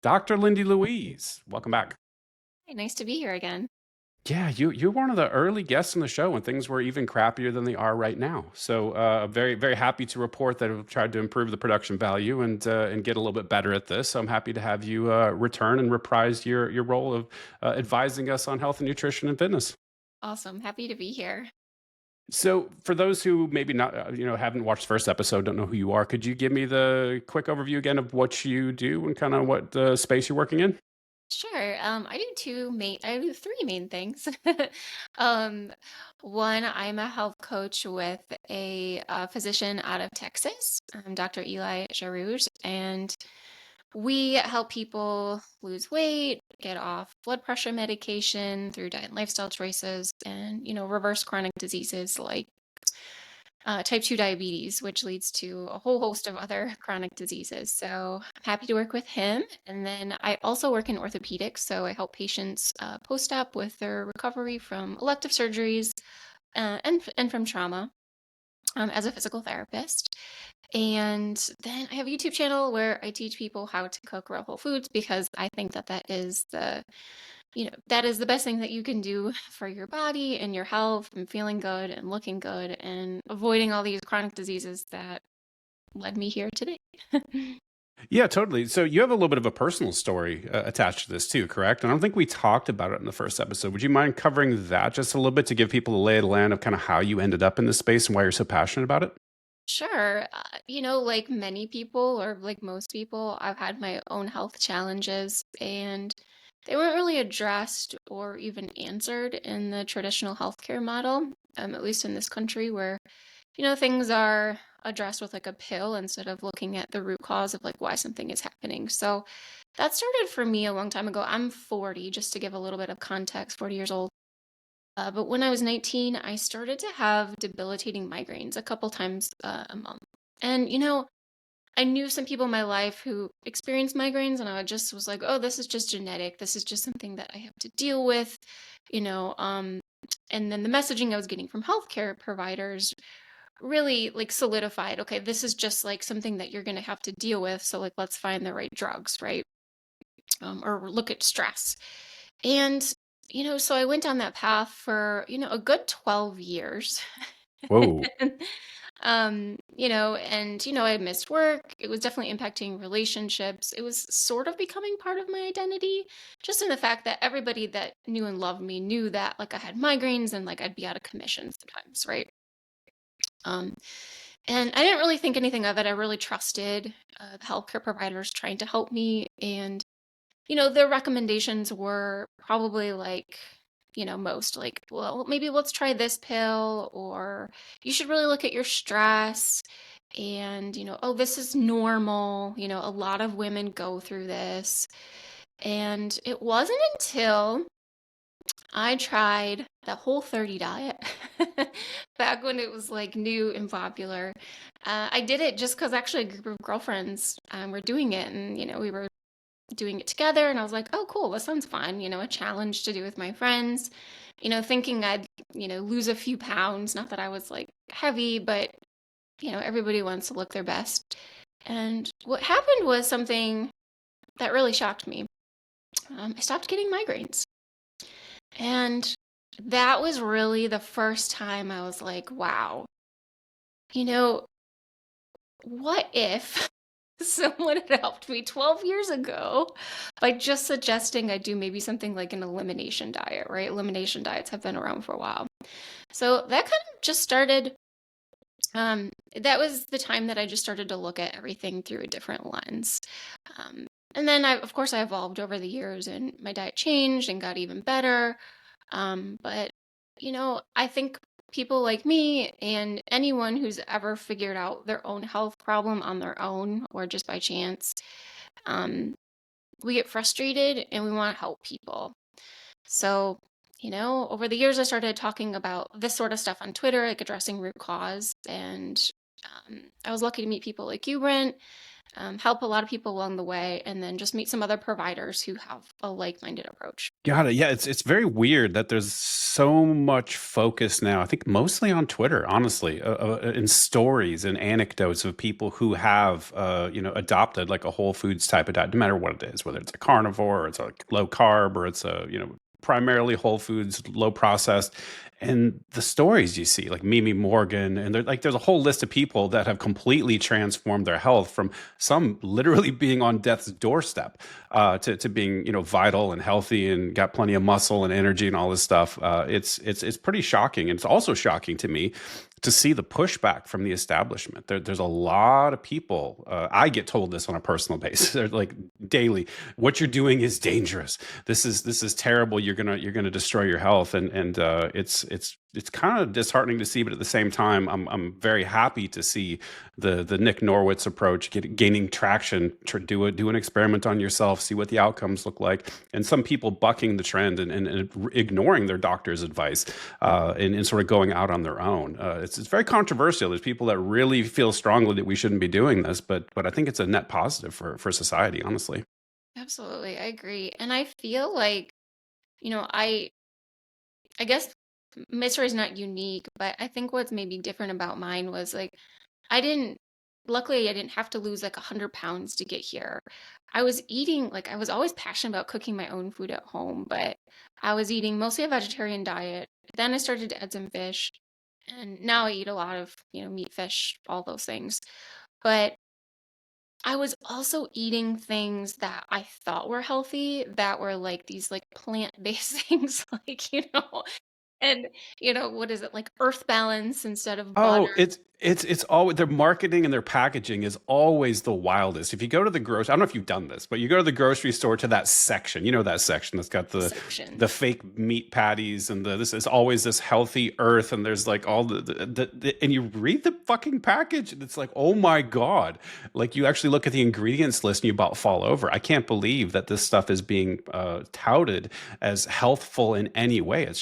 Dr. Lindy Louise. Welcome back. Hey, nice to be here again. Yeah, you're one of the early guests on the show when things were even crappier than they are right now. So very very happy to report that we've tried to improve the production value and get a little bit better at this. So I'm happy to have you return and reprise your role of advising us on health and nutrition and fitness. Awesome. Happy to be here. So for those who maybe not haven't watched the first episode, don't know who you are, could you give me the quick overview again of what you do and kind of what space you're working in? Sure. I do three main things. Um, One, I'm a health coach with a physician out of Texas, Dr. Eli Jarouge, and we help people lose weight, get off blood pressure medication through diet and lifestyle choices, and reverse chronic diseases like type 2 diabetes, which leads to a whole host of other chronic diseases. So I'm happy to work with him. And then I also work in orthopedics. So I help patients post op with their recovery from elective surgeries and from trauma as a physical therapist. And then I have a YouTube channel where I teach people how to cook real whole foods because I think that that is the best thing that you can do for your body and your health and feeling good and looking good and avoiding all these chronic diseases that led me here today. Yeah, totally. So you have a little bit of a personal story attached to this too, correct? And I don't think we talked about it in the first episode. Would you mind covering that just a little bit to give people a lay of the land of kind of how you ended up in this space and why you're so passionate about it? Sure. Like many people or like most people, I've had my own health challenges and they weren't really addressed or even answered in the traditional healthcare model, at least in this country where things are addressed with like a pill instead of looking at the root cause of like why something is happening. So that started for me a long time ago. I'm 40, just to give a little bit of context, 40 years old. But when I was 19, I started to have debilitating migraines a couple times a month. And, I knew some people in my life who experienced migraines, and I just was like, oh, this is just genetic. This is just something that I have to deal with, you know. And then the messaging I was getting from healthcare providers really like solidified, okay, this is just like something that you're going to have to deal with. So, like, let's find the right drugs, right? Or look at stress. And, so I went down that path for, a good 12 years. Whoa. I missed work. It was definitely impacting relationships. It was sort of becoming part of my identity, just in the fact that everybody that knew and loved me knew that like I had migraines and like I'd be out of commission sometimes, right? Um, and I didn't really think anything of it. I really trusted the healthcare providers trying to help me. And, their recommendations were probably like, most like, well, maybe let's try this pill, or you should really look at your stress. And, oh, this is normal. A lot of women go through this. And it wasn't until I tried the Whole30 diet back when it was like new and popular. I did it just because actually a group of girlfriends were doing it, and we were doing it together, and I was like, oh, cool, this sounds fun. A challenge to do with my friends. Thinking I'd lose a few pounds. Not that I was like heavy, but everybody wants to look their best. And what happened was something that really shocked me. I stopped getting migraines. And that was really the first time I was like, wow, you know, what if someone had helped me 12 years ago by just suggesting I do maybe something like an elimination diet, right? Elimination diets have been around for a while. So that kind of just started. That was the time that I just started to look at everything through a different lens. Um, and then of course, I evolved over the years and my diet changed and got even better. But I think people like me and anyone who's ever figured out their own health problem on their own or just by chance, um, we get frustrated and we want to help people. So, over the years, I started talking about this sort of stuff on Twitter, like addressing root cause. And I was lucky to meet people like you, Brent, help a lot of people along the way, and then just meet some other providers who have a like minded approach. Got it. Yeah, it's very weird that there's so much focus now. I think mostly on Twitter, honestly, in stories and anecdotes of people who have, adopted like a whole foods type of diet, no matter what it is, whether it's a carnivore or it's a low carb or it's a, primarily whole foods, low processed. And the stories you see, like Mimi Morgan, and there's a whole list of people that have completely transformed their health from some literally being on death's doorstep to being vital and healthy and got plenty of muscle and energy and all this stuff. It's pretty shocking, and it's also shocking to me to see the pushback from the establishment. There's a lot of people. I get told this on a personal basis. They're like daily, "What you're doing is dangerous. This is terrible. You're gonna destroy your health." And it's kind of disheartening to see, but at the same time, I'm very happy to see the Nick Norwitz approach gaining traction. Do an experiment on yourself, see what the outcomes look like, and some people bucking the trend and ignoring their doctor's advice and sort of going out on their own. It's very controversial. There's people that really feel strongly that we shouldn't be doing this, but I think it's a net positive for society, honestly. Absolutely, I agree. And I feel like, you know, I guess my story is not unique, but I think what's maybe different about mine was like I didn't luckily I didn't have to lose like 100 pounds to get here. I was eating like I was always passionate about cooking my own food at home, but I was eating mostly a vegetarian diet. Then I started to add some fish, and now I eat a lot of, meat, fish, all those things. But I was also eating things that I thought were healthy that were like these like plant-based things like, and what is it? Like earth balance instead of butter. Oh, it's always their marketing and their packaging is always the wildest. If you go to the grocery, I don't know if you've done this, but you go to the grocery store to that section, that section that's got the Section. fake meat patties and this is always this healthy earth, and there's like all and you read the fucking package and it's like, oh my God. Like you actually look at the ingredients list and you about fall over. I can't believe that this stuff is being touted as healthful in any way. It's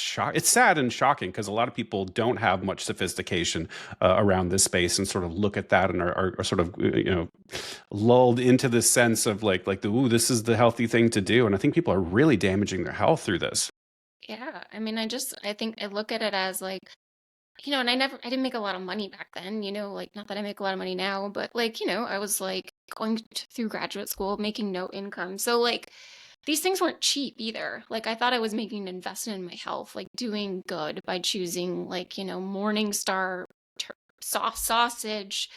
sad and shocking because a lot of people don't have much sophistication around this space and sort of look at that and are sort of lulled into this sense of ooh, this is the healthy thing to do. And I think people are really damaging their health through this. Yeah. I mean, I think I look at it as like, and I didn't make a lot of money back then, like not that I make a lot of money now, but like, I was like going through graduate school, making no income. So like these things weren't cheap either. Like I thought I was making an investment in my health, like doing good by choosing like, Morningstar soft sausage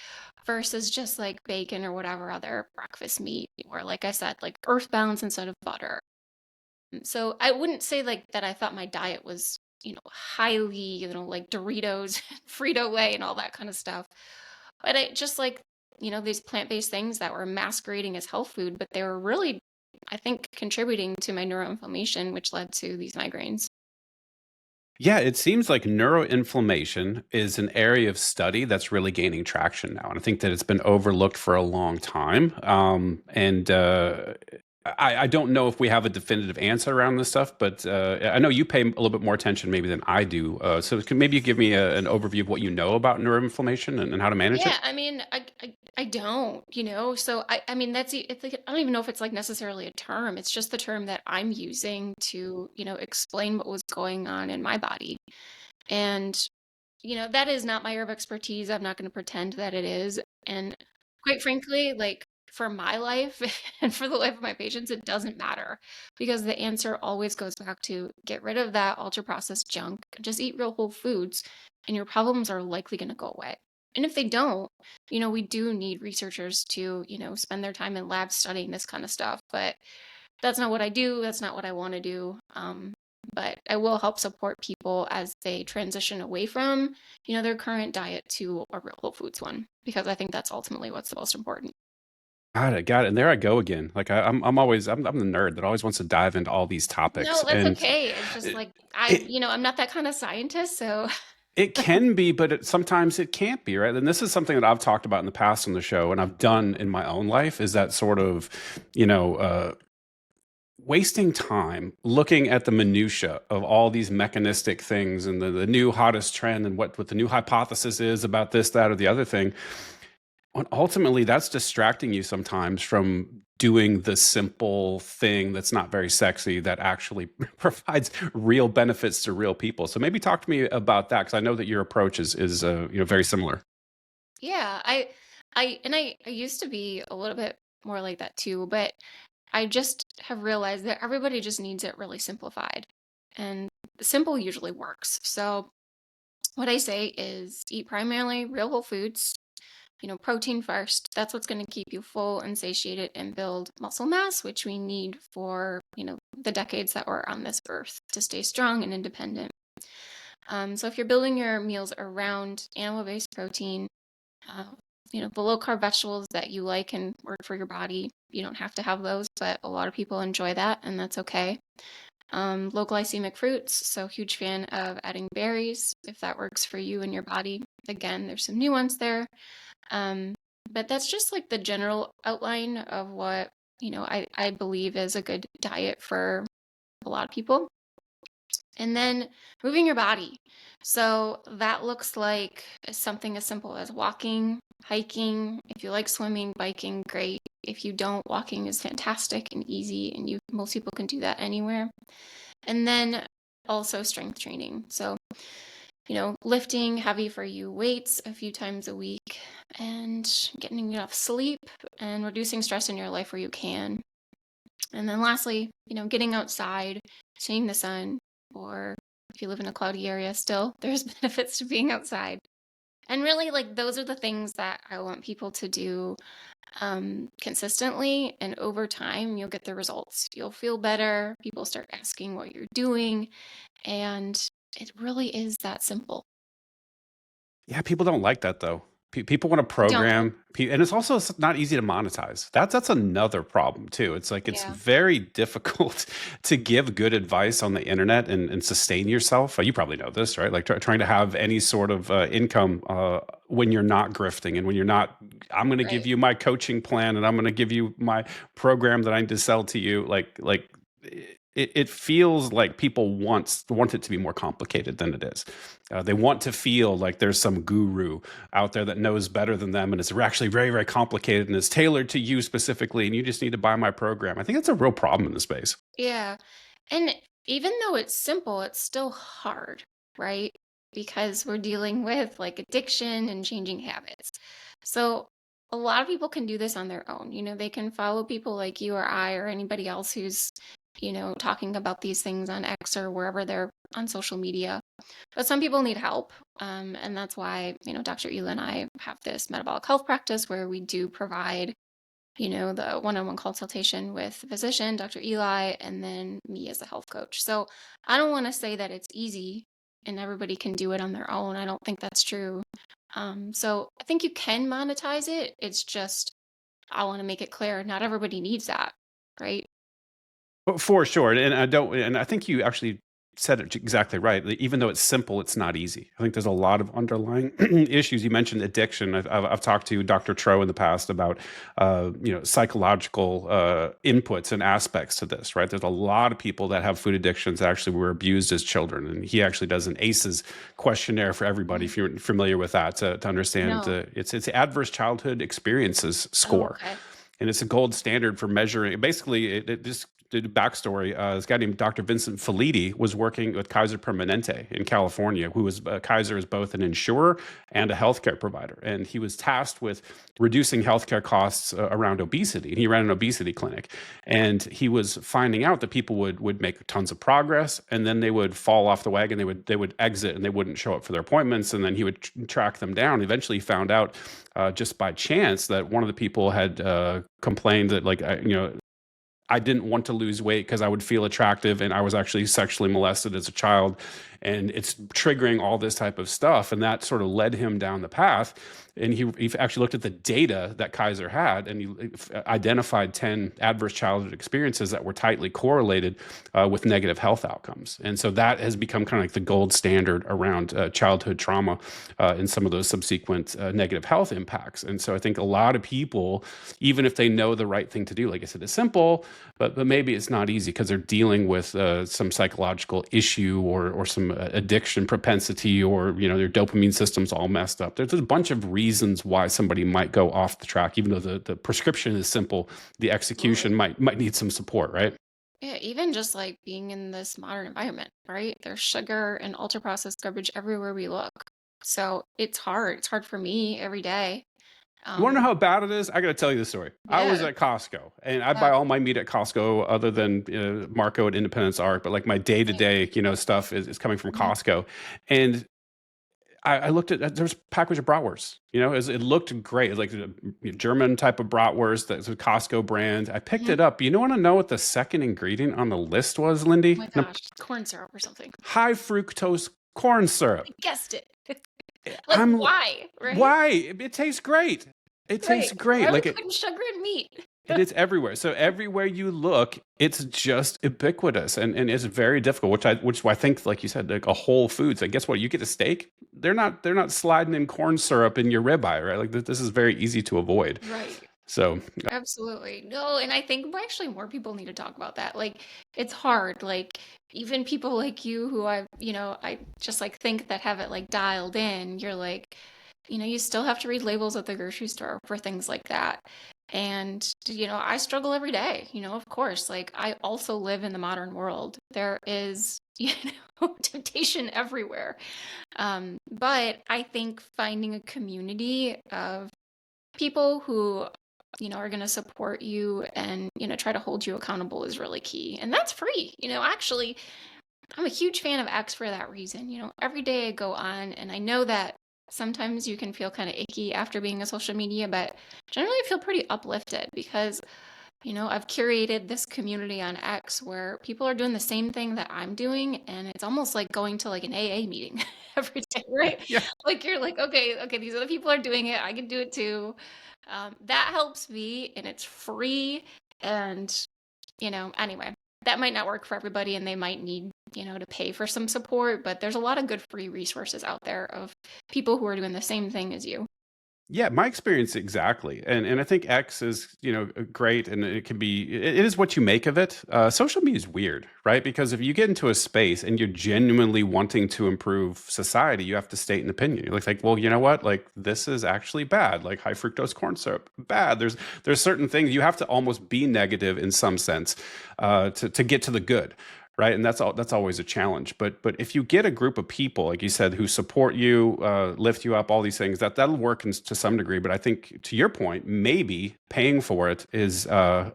versus just like bacon or whatever other breakfast meat, or like I said, like earth balance instead of butter. So I wouldn't say like that I thought my diet was, highly, like Doritos, Frito-Lay and all that kind of stuff. But I just like, these plant-based things that were masquerading as health food, but they were really, I think, contributing to my neuroinflammation, which led to these migraines. Yeah, it seems like neuroinflammation is an area of study that's really gaining traction now. And I think that it's been overlooked for a long time. And I don't know if we have a definitive answer around this stuff, but I know you pay a little bit more attention maybe than I do. So maybe you give me an overview of what you know about neuroinflammation and how to manage Yeah, it? I mean, I don't, so I mean, it's like, I don't even know if it's like necessarily a term. It's just the term that I'm using to, explain what was going on in my body. And, that is not my area of expertise. I'm not going to pretend that it is. And quite frankly, like for my life and for the life of my patients, it doesn't matter because the answer always goes back to get rid of that ultra processed junk, just eat real whole foods, and your problems are likely going to go away. And if they don't, we do need researchers to, spend their time in labs studying this kind of stuff. But that's not what I do. That's not what I want to do. But I will help support people as they transition away from, their current diet to a real whole foods one, because I think that's ultimately what's the most important. Got it, got it. And there I go again. Like I'm always I'm the nerd that always wants to dive into all these topics, No, that's and okay. It's just it, like it I'm not that kind of scientist, so It can be, but sometimes it can't be, right? And this is something that I've talked about in the past on the show, and I've done in my own life, is that sort of, you know, uh, wasting time looking at the minutia of all these mechanistic things and the new hottest trend and what the new hypothesis is about this, that, or the other thing, Well, ultimately, that's distracting you sometimes from doing the simple thing that's not very sexy that actually provides real benefits to real people. So maybe talk to me about that, because I know that your approach is very similar. Yeah, I used to be a little bit more like that too, but I just have realized that everybody just needs it really simplified. And the simple usually works. So what I say is eat primarily real whole foods, protein first. That's what's going to keep you full and satiated and build muscle mass, which we need for, the decades that we're on this earth to stay strong and independent. So if you're building your meals around animal-based protein, uh, the low carb vegetables that you like and work for your body, you don't have to have those, but a lot of people enjoy that, and that's okay. Low glycemic fruits, so huge fan of adding berries if that works for you and your body. Again, there's some nuance there. Um, but that's just like the general outline of what, I believe is a good diet for a lot of people. And then moving your body. So that looks like something as simple as walking, hiking. If you like swimming, biking, great. If you don't, walking is fantastic and easy, and most people can do that anywhere. And then also strength training. So, lifting heavy for you weights a few times a week and getting enough sleep and reducing stress in your life where you can. And then lastly, getting outside, seeing the sun, or if you live in a cloudy area still, there's benefits to being outside. And really, like, those are the things that I want people to do consistently. And over time, you'll get the results. You'll feel better. People start asking what you're doing. And it really is that simple. Yeah, people don't like that though. People want to I don't. program, and it's also not easy to monetize. That's another problem too. It's like it's Yeah. very difficult to give good advice on the internet and sustain yourself. You probably know this, right? Like trying to have any sort of income when you're not grifting and when you're not. I'm going to give Right. you my coaching plan, and I'm going to give you my program that I need to sell to you. Like it feels like people want it to be more complicated than it is. They want to feel like there's some guru out there that knows better than them, and it's actually very, very complicated and it's tailored to you specifically, and you just need to buy my program. I think that's a real problem in the space. Yeah. And even though it's simple, it's still hard, right? Because we're dealing with like addiction and changing habits. So a lot of people can do this on their own. They can follow people like you or I or anybody else who's, talking about these things on X or wherever they're on social media. But some people need help. And that's why, Dr. Ela and I have this metabolic health practice where we do provide the one-on-one consultation with the physician, Dr. Eli, and then me as a health coach. So I don't want to say that it's easy and everybody can do it on their own. I don't think that's true. So I think you can monetize it. It's just, I want to make it clear, not everybody needs that, right? For sure, and I think you actually said it exactly right. Like, even though it's simple, it's not easy. I think there's a lot of underlying issues. You mentioned addiction. I've talked to Dr. Tro in the past about psychological inputs and aspects to this. Right, there's a lot of people that have food addictions that actually were abused as children, and he actually does an ACEs questionnaire for everybody. Mm. If you're familiar with that, to understand No. it's adverse childhood experiences Oh, score, okay. and it's a gold standard for measuring. Basically, it just did a backstory. This guy named Dr. Vincent Felitti was working with Kaiser Permanente in California, who was Kaiser is both an insurer and a healthcare provider, and he was tasked with reducing healthcare costs around obesity. And he ran an obesity clinic, and he was finding out that people would make tons of progress, and then they would fall off the wagon. They would exit, and they wouldn't show up for their appointments, and then he would track them down. Eventually, he found out just by chance that one of the people had complained that I didn't want to lose weight because I would feel attractive, and I was actually sexually molested as a child, and it's triggering all this type of stuff, and that sort of led him down the path. And he actually looked at the data that Kaiser had, and he identified 10 adverse childhood experiences that were tightly correlated with negative health outcomes. And so that has become kind of like the gold standard around childhood trauma and some of those subsequent negative health impacts. And so I think a lot of people, even if they know the right thing to do, like I said, it's simple, but maybe it's not easy because they're dealing with some psychological issue or some addiction propensity, or their dopamine system's all messed up. There's a bunch of reasons why somebody might go off the track, even though the prescription is simple. The execution Absolutely. might need some support, right? Yeah, even just like being in this modern environment, right? There's sugar and ultra processed garbage everywhere we look. So it's hard. It's hard for me every day. You want to know Um, how bad it is? I got to tell you the story. I was yeah. at Costco, and I buy Yeah. all my meat at Costco, other than Marco at Independence Arc. But like my day to Same. day, stuff is coming from Mhm. Costco. And I looked at there was a package of bratwurst. It looked great. It was like a German type of bratwurst that's a Costco brand. I picked Mhm. it up. You don't want to know what the second ingredient on the list was, Oh Lindy? my gosh, corn syrup or something. High fructose corn syrup. I guessed it. Like, I'm why, right? Why? It tastes great. It tastes Right. great. Why are we Like putting sugar in meat? and it's everywhere. So everywhere you look, it's just ubiquitous, and it's very difficult. Which I think, like you said, like a Whole Foods. Like, guess what? You get a steak. They're not sliding in corn syrup in your ribeye, right? Like this is very easy to avoid. Right. So Absolutely. No, and I think actually more people need to talk about that. Like, it's hard. Like, even people like you who I just like think that have it like dialed in, you're like, you still have to read labels at the grocery store for things like that. And, I struggle every day, of course. Like, I also live in the modern world. There is, temptation everywhere. But I think finding a community of people who are going to support you and try to hold you accountable is really key, and that's free. Actually, I'm a huge fan of X for that reason. Every day I go on, and I know that sometimes you can feel kind of icky after being on social media, but generally I feel pretty uplifted because I've curated this community on X where people are doing the same thing that I'm doing, and it's almost like going to like an AA meeting every day, right? yeah, Like you're like, okay, okay, these other people are doing it, I can do it too. That helps me, and it's free. And anyway, that might not work for everybody, and they might need to pay for some support. But there's a lot of good free resources out there of people who are doing the same thing as you. yeah, my experience exactly, and I think X is great, and it can be it is what you make of it. Social media is weird, right? Because if you get into a space and you're genuinely wanting to improve society, you have to state an opinion. You're like, well, you know what? Like this is actually bad. Like high fructose corn syrup, bad. There's certain things you have to almost be negative in some sense to get to the good, right? And that's always a challenge. But if you get a group of people, like you said, who support you, lift you up, all these things, that'll work to some degree. But I think, to your point, maybe paying for it is a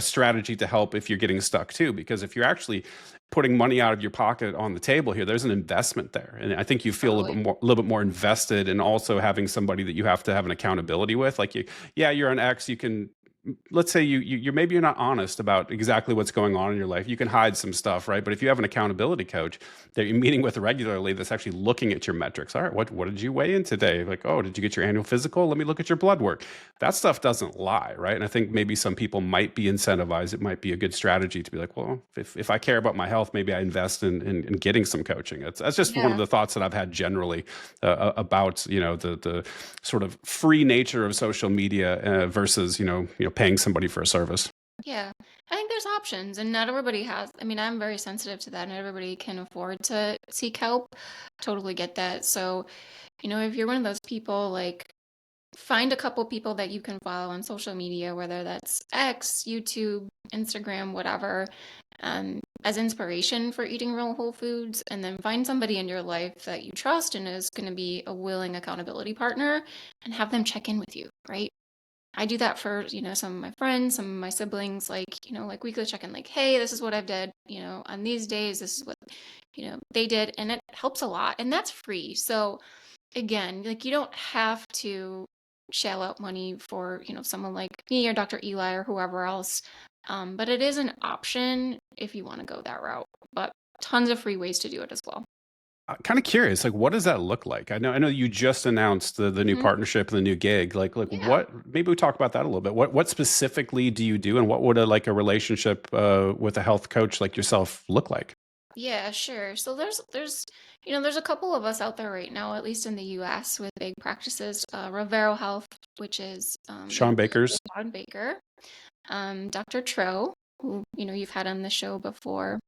strategy to help if you're getting stuck too. Because if you're actually putting money out of your pocket on the table here, there's an investment there, and I think you feel Totally. a little bit more invested, and also having somebody that you have to have an accountability with. Like yeah, you're an X, you can, let's say you're maybe you're not honest about exactly what's going on in your life. You can hide some stuff, right? But if you have an accountability coach that you're meeting with regularly, that's actually looking at your metrics. All right, what did you weigh in today? Like, oh, did you get your annual physical? Let me look at your blood work. That stuff doesn't lie, right? And I think maybe some people might be incentivized. It might be a good strategy to be like, well, if I care about my health, maybe I invest in getting some coaching. That's just one of Yeah. the thoughts that I've had generally about the sort of free nature of social media versus paying somebody for a service. Yeah, I think there's options, and not everybody has. I mean, I'm very sensitive to that. Not everybody can afford to seek help. Totally get that. So, if you're one of those people, like, find a couple people that you can follow on social media, whether that's X, YouTube, Instagram, whatever, as inspiration for eating real whole foods, and then find somebody in your life that you trust and is going to be a willing accountability partner, and have them check in with you, right? I do that for, some of my friends, some of my siblings, like, like weekly check-in, like, hey, this is what I've did, on these days, this is what, they did. And it helps a lot. And that's free. So again, like you don't have to shell out money for, someone like me or Dr. Eli or whoever else. But it is an option if you want to go that route. But tons of free ways to do it as well. Kind of curious, like what does that look like? I know you just announced the new Mhm. partnership and the new gig. Like Yeah. what? Maybe we talk about that a little bit. What specifically do you do, and what would a relationship with a health coach like yourself look like? Yeah, sure. So there's a couple of us out there right now, at least in the US, with big practices. Rivero Health, which is Sean led Baker's. by John Baker, Dr. Tro. who, you've had on the show before,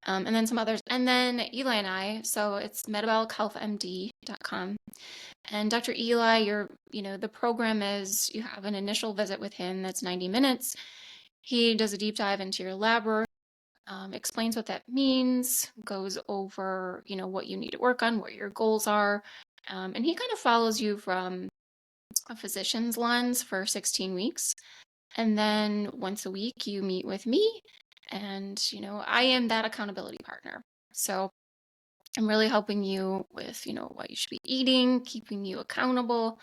and then some others. And then Eli and I, so it's metabolichealthmd.com. And Dr. Eli, the program is you have an initial visit with him that's 90 minutes. He does a deep dive into your lab work, explains what that means, goes over, what you need to work on, what your goals are. And he kind of follows you from a physician's lens for 16 weeks. And then once a week, you meet with me. And, I am that accountability partner. So I'm really helping you with, what you should be eating, keeping you accountable.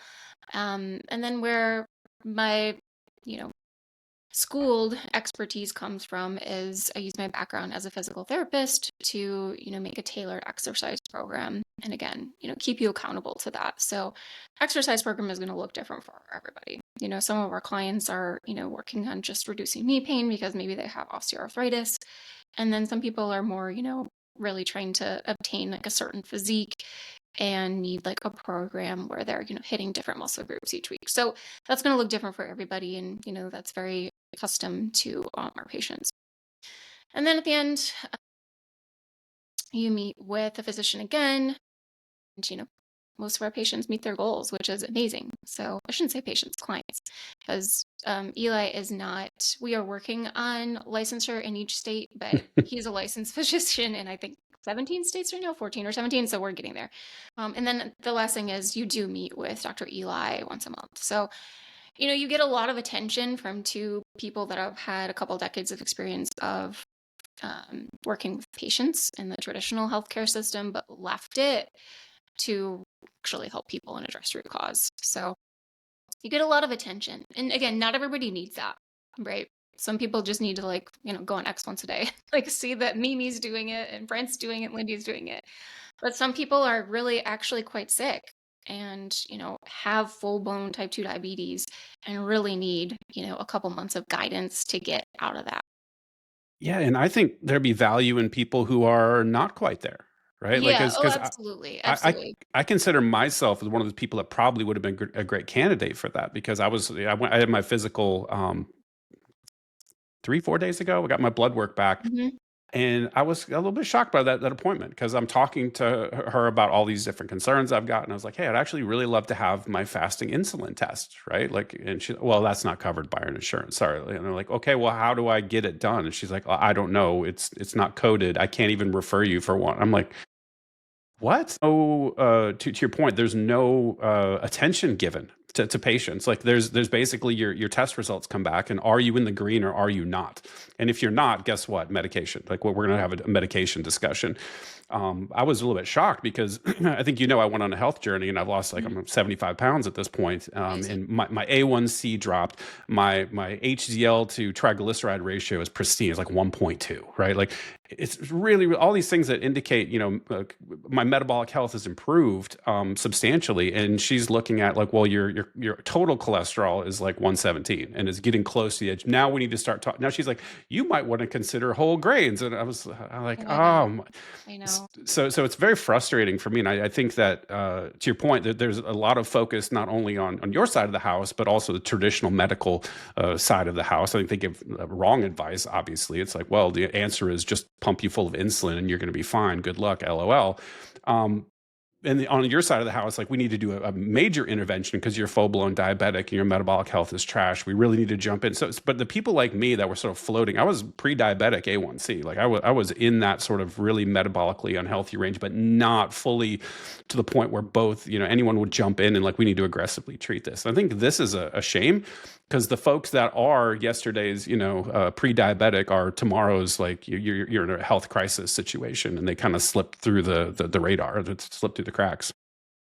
And then where my, you know, schooled expertise comes from is I use my background as a physical therapist to, make a tailored exercise program. And again, keep you accountable to that. So exercise program is going to look different for everybody. Some of our clients are, working on just reducing knee pain because maybe they have osteoarthritis. And then some people are more, really trying to obtain like a certain physique and need like a program where they're, hitting different muscle groups each week. So that's going to look different for everybody. And, that's very custom to our patients. And then at the end, you meet with a physician again. And, most of our patients meet their goals, which is amazing. So I shouldn't say patients, clients, because Eli is not, we are working on licensure in each state, but he's a licensed physician in I think 17 states right now, 14 or 17. So we're getting there. And then the last thing is you do meet with Dr. Eli once a month. So, you get a lot of attention from two people that have had a couple decades of experience of working with patients in the traditional healthcare system, but left it to actually help people and address root cause. So you get a lot of attention. And again, not everybody needs that, right? Some people just need to go on X once a day, like see that Mimi's doing it and Brent's doing it, Lindy's doing it. But some people are really actually quite sick and, have full-blown type 2 diabetes and really need, a couple months of guidance to get out of that. Yeah, and I think there'd be value in people who are not quite there, right? Like, Yeah. Oh, because absolutely. I Absolutely. I consider myself as one of the people that probably would have been a great candidate for that because I had my physical 3 4 days ago. I got my blood work back, Mhm. and I was a little bit shocked by that appointment because I'm talking to her about all these different concerns I've got, and I was like, "Hey, I'd actually really love to have my fasting insulin test, right?" Like, and she, well, that's not covered by our insurance, sorry. And they're like, "Okay, well, how do I get it done?" And she's like, "I don't know. It's not coded. I can't even refer you for one." I'm like, what? Oh, to your point, there's no attention given to patients. Like there's basically your test results come back, and are you in the green or are you not? And if you're not, guess what? Medication. Like we're going to have a medication discussion. I was a little bit shocked because I think I went on a health journey and I've lost like Mhm. I'm 75 pounds at this point, Crazy. and my A1C dropped. My HDL to triglyceride ratio is pristine. It's like 1.2, right? Like it's really all these things that indicate my metabolic health has improved substantially, and she's looking at like, well, your total cholesterol is like 117 and is getting close to the edge. Now we need to start talking. Now she's like, you might want to consider whole grains, and I'm like, Oh my God. oh. I know. So it's very frustrating for me, and I think that to your point, that there's a lot of focus not only on your side of the house, but also the traditional medical side of the house. I think they give wrong advice. Obviously, it's like, well, the answer is just pump you full of insulin, and you're going to be fine. Good luck, lol. And on your side of the house, like we need to do a major intervention because you're full blown diabetic and your metabolic health is trash. We really need to jump in. So, but the people like me that were sort of floating, I was pre-diabetic A1C. Like I was in that sort of really metabolically unhealthy range, but not fully to the point where both, anyone would jump in and like, we need to aggressively treat this. And I think this is a shame because the folks that are yesterday's, pre-diabetic are tomorrow's like you're in a health crisis situation, and they kind of slip through the radar, slip through the cracks.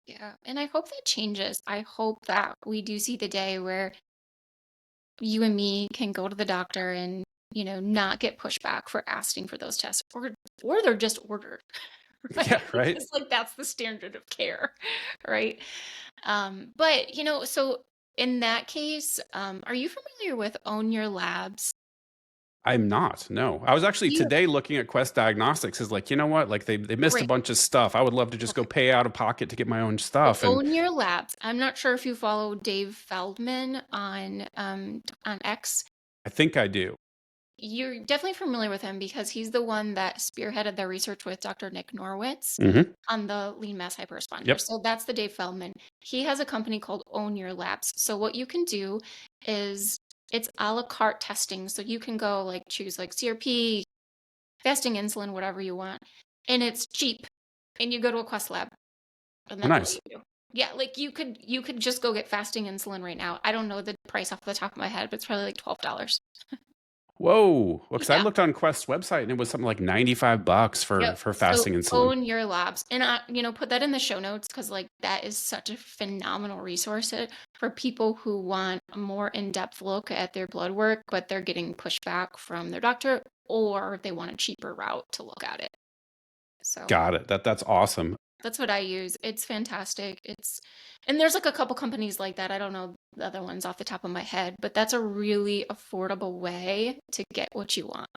Yeah. And I hope that changes. I hope that we do see the day where you and me can go to the doctor and, not get pushback for asking for those tests or they're just ordered, Yeah, right? right. Because like that's the standard of care, right? But so in that case, are you familiar with Own Your Labs? I'm not. No, I was actually You today looking at Quest Diagnostics. Is like, you know what? Like they missed a great. bunch of stuff. I would love to just go Okay. pay out of pocket to get my own So stuff. And Own Your Labs. I'm not sure if you follow Dave Feldman on X. I think I do. you're definitely familiar with him because he's the one that spearheaded the research with Dr. Nick Norwitz Hmm. on the lean mass hyperresponders. Yep. So that's the Dave Feldman. He has a company called Own Your Labs. So what you can do is it's a la carte testing. So you can go like choose like CRP, fasting insulin, whatever you want, and it's cheap. And you go to a Quest lab, and Oh, that's all you nice. do. Yeah, like you could just go get fasting insulin right now. I don't know the price off the top of my head, but it's probably like $12. Whoa. Well, because I Yeah. looked on Quest's website and it was something like $95 Yep. for So fasting insulin. Own Your Labs. And put that in the show notes because like that is such a phenomenal resource for people who want a more in-depth look at their blood work, but they're getting pushback from their doctor, or they want a cheaper route to look at it. So Got it. That's awesome. that's what I use. It's fantastic. And there's like a couple companies like that. I don't know the other ones off the top of my head, but that's a really affordable way to get what you want.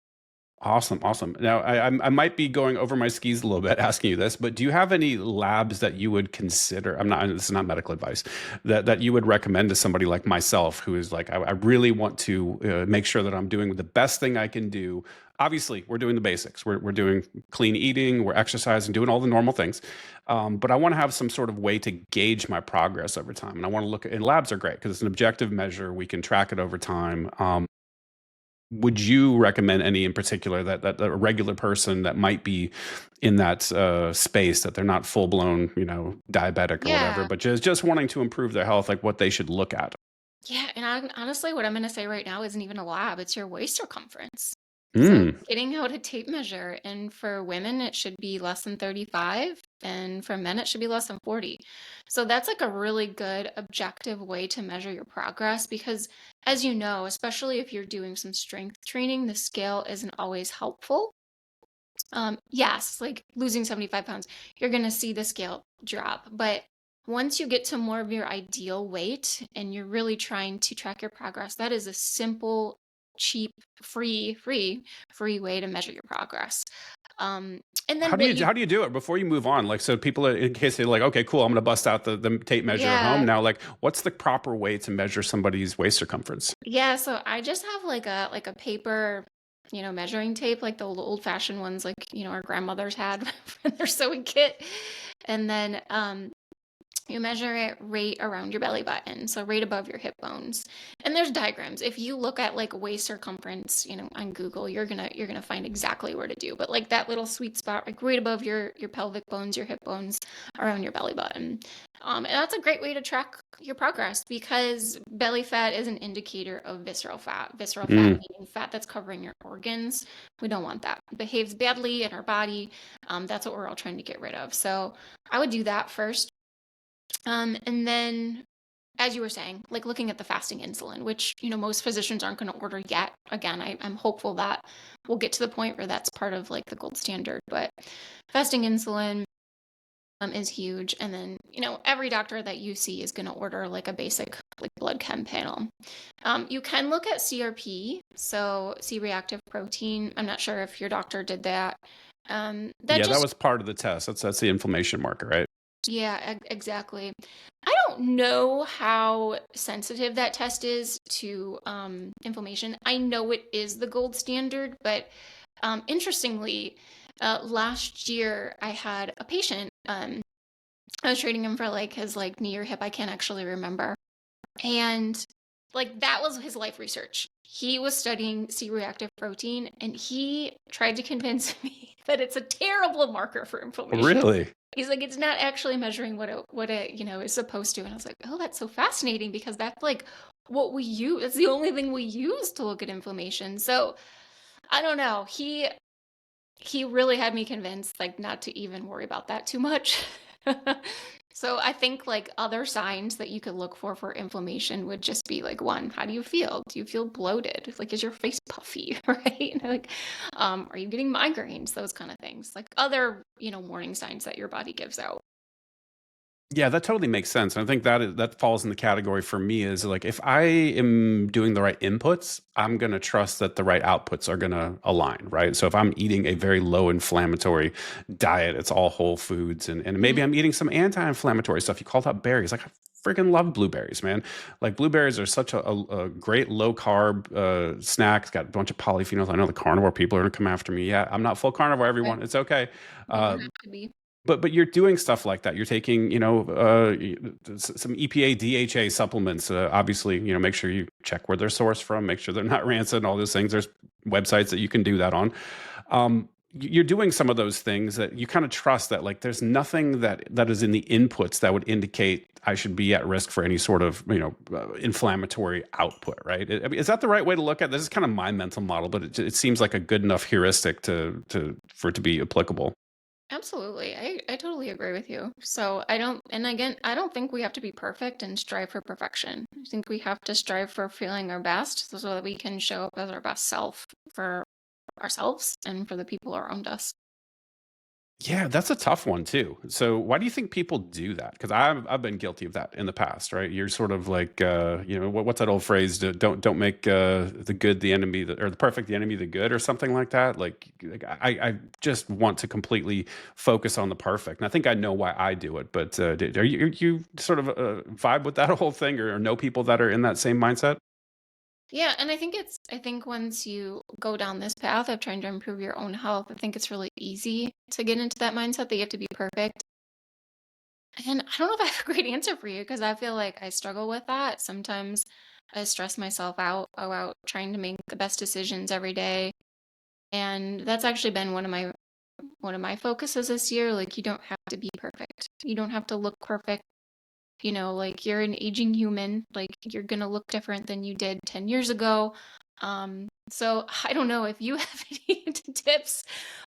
Awesome, awesome. Now, I might be going over my skis a little bit asking you this, but do you have any labs that you would consider? I'm not. This is not medical advice. That you would recommend to somebody like myself, who is like, I really want to make sure that I'm doing the best thing I can do. Obviously, we're doing the basics. We're doing clean eating, we're exercising, doing all the normal things. But I want to have some sort of way to gauge my progress over time, and I want to look at. And labs are great because it's an objective measure. We can track it over time. Would you recommend any in particular that a regular person that might be in that space, that they're not full blown, diabetic or whatever, Yeah. but just wanting to improve their health, like what they should look at? Yeah, and honestly, what I'm going to say right now isn't even a lab, it's your waist circumference. So Mm. getting out a tape measure, and for women, it should be less than 35, and for men, it should be less than 40. So that's like a really good objective way to measure your progress because, as you know, especially if you're doing some strength training, the scale isn't always helpful. Yes, like losing 75 pounds, you're going to see the scale drop. But once you get to more of your ideal weight and you're really trying to track your progress, that is a simple, cheap, free way to measure your progress. Um, and How then do what you you, how do you do it before you move on? Like, so people, in case they're like, okay, cool, I'm going to bust out the tape measure at home yeah, now. Like, what's the proper way to measure somebody's waist circumference? yeah. So I just have like a paper, measuring tape, like the old fashioned ones, like our grandmothers had in their sewing kit, and then you measure it right around your belly button, so right above your hip bones. And there's diagrams. If you look at like waist circumference, on Google, you're gonna find exactly where to do. But like that little sweet spot, like right above your pelvic bones, your hip bones, around your belly button. And that's a great way to track your progress because belly fat is an indicator of visceral fat. Visceral fat Mm. meaning fat that's covering your organs. We don't want that. It behaves badly in our body. That's what we're all trying to get rid of. So I would do that first. And then, as you were saying, like looking at the fasting insulin, which, most physicians aren't going to order yet. Again, I'm hopeful that we'll get to the point where that's part of like the gold standard. But fasting insulin is huge. And then, every doctor that you see is going to order like a basic like blood chem panel. You can look at CRP, so C-reactive protein. I'm not sure if your doctor did that. That Yeah, that just was part of the test. That's the inflammation marker, right? Yeah, exactly. I don't know how sensitive that test is to inflammation. I know it is the gold standard, but interestingly, last year I had a patient. I was treating him for like his like knee or hip. I can't actually remember. And like that was his life research. He was studying C-reactive protein, and he tried to convince me that it's a terrible marker for inflammation. Really? He's like, it's not actually measuring what it is supposed to. And I was like, oh, that's so fascinating because that's like what we use. It's the only thing we use to look at inflammation. So I don't know. He really had me convinced like not to even worry about that too much. So I think like other signs that you could look for inflammation would just be like, one, how do you feel? Do you feel bloated? Like, is your face puffy? Right? Like, are you getting migraines? Those kind of things. Like other, warning signs that your body gives out. Yeah, that totally makes sense. And I think that falls in the category for me is like if I am doing the right inputs, I'm going to trust that the right outputs are going to align, right? So if I'm eating a very low inflammatory diet, it's all whole foods, and maybe Mhm. I'm eating some anti-inflammatory stuff. You called out berries. Like, freaking love blueberries, man. Like blueberries are such a great low carb snack. It's got a bunch of polyphenols. I know the carnivore people are gonna come after me. Yeah, I'm not full carnivore, Right. everyone. It's okay. You don't Uh, have to be. but you're doing stuff like that. You're taking, some EPA, DHA supplements. Obviously, make sure you check where they're sourced from, make sure they're not rancid, and all those things. There's websites that you can do that on. You're doing some of those things that you kind of trust that like there's nothing that is in the inputs that would indicate I should be at risk for any sort of inflammatory output, right? I mean, is that the right way to look at this? Is kind of my mental model, but it seems like a good enough heuristic to for it to be applicable. Absolutely. I totally agree with you. So I don't, and again, I don't think we have to be perfect and strive for perfection. I think we have to strive for feeling our best so that we can show up as our best self for ourselves and for the people around us. Yeah, that's a tough one too. So why do you think people do that? Because I've been guilty of that in the past, right? You're sort of like what's that old phrase? Don't make the good the enemy, or the perfect the enemy of the good, or something like that. Like I just want to completely focus on the perfect, and I think I know why I do it. But are you sort of vibe with that whole thing, or know people that are in that same mindset? Yeah, and I think once you go down this path of trying to improve your own health, I think it's really easy to get into that mindset that you have to be perfect. And I don't know if I have a great answer for you because I feel like I struggle with that. Sometimes I stress myself out about trying to make the best decisions every day. And that's actually been one of my focuses this year. Like you don't have to be perfect. You don't have to look perfect. Like you're an aging human. Like you're gonna look different than you did 10 years ago. So I don't know if you have any tips,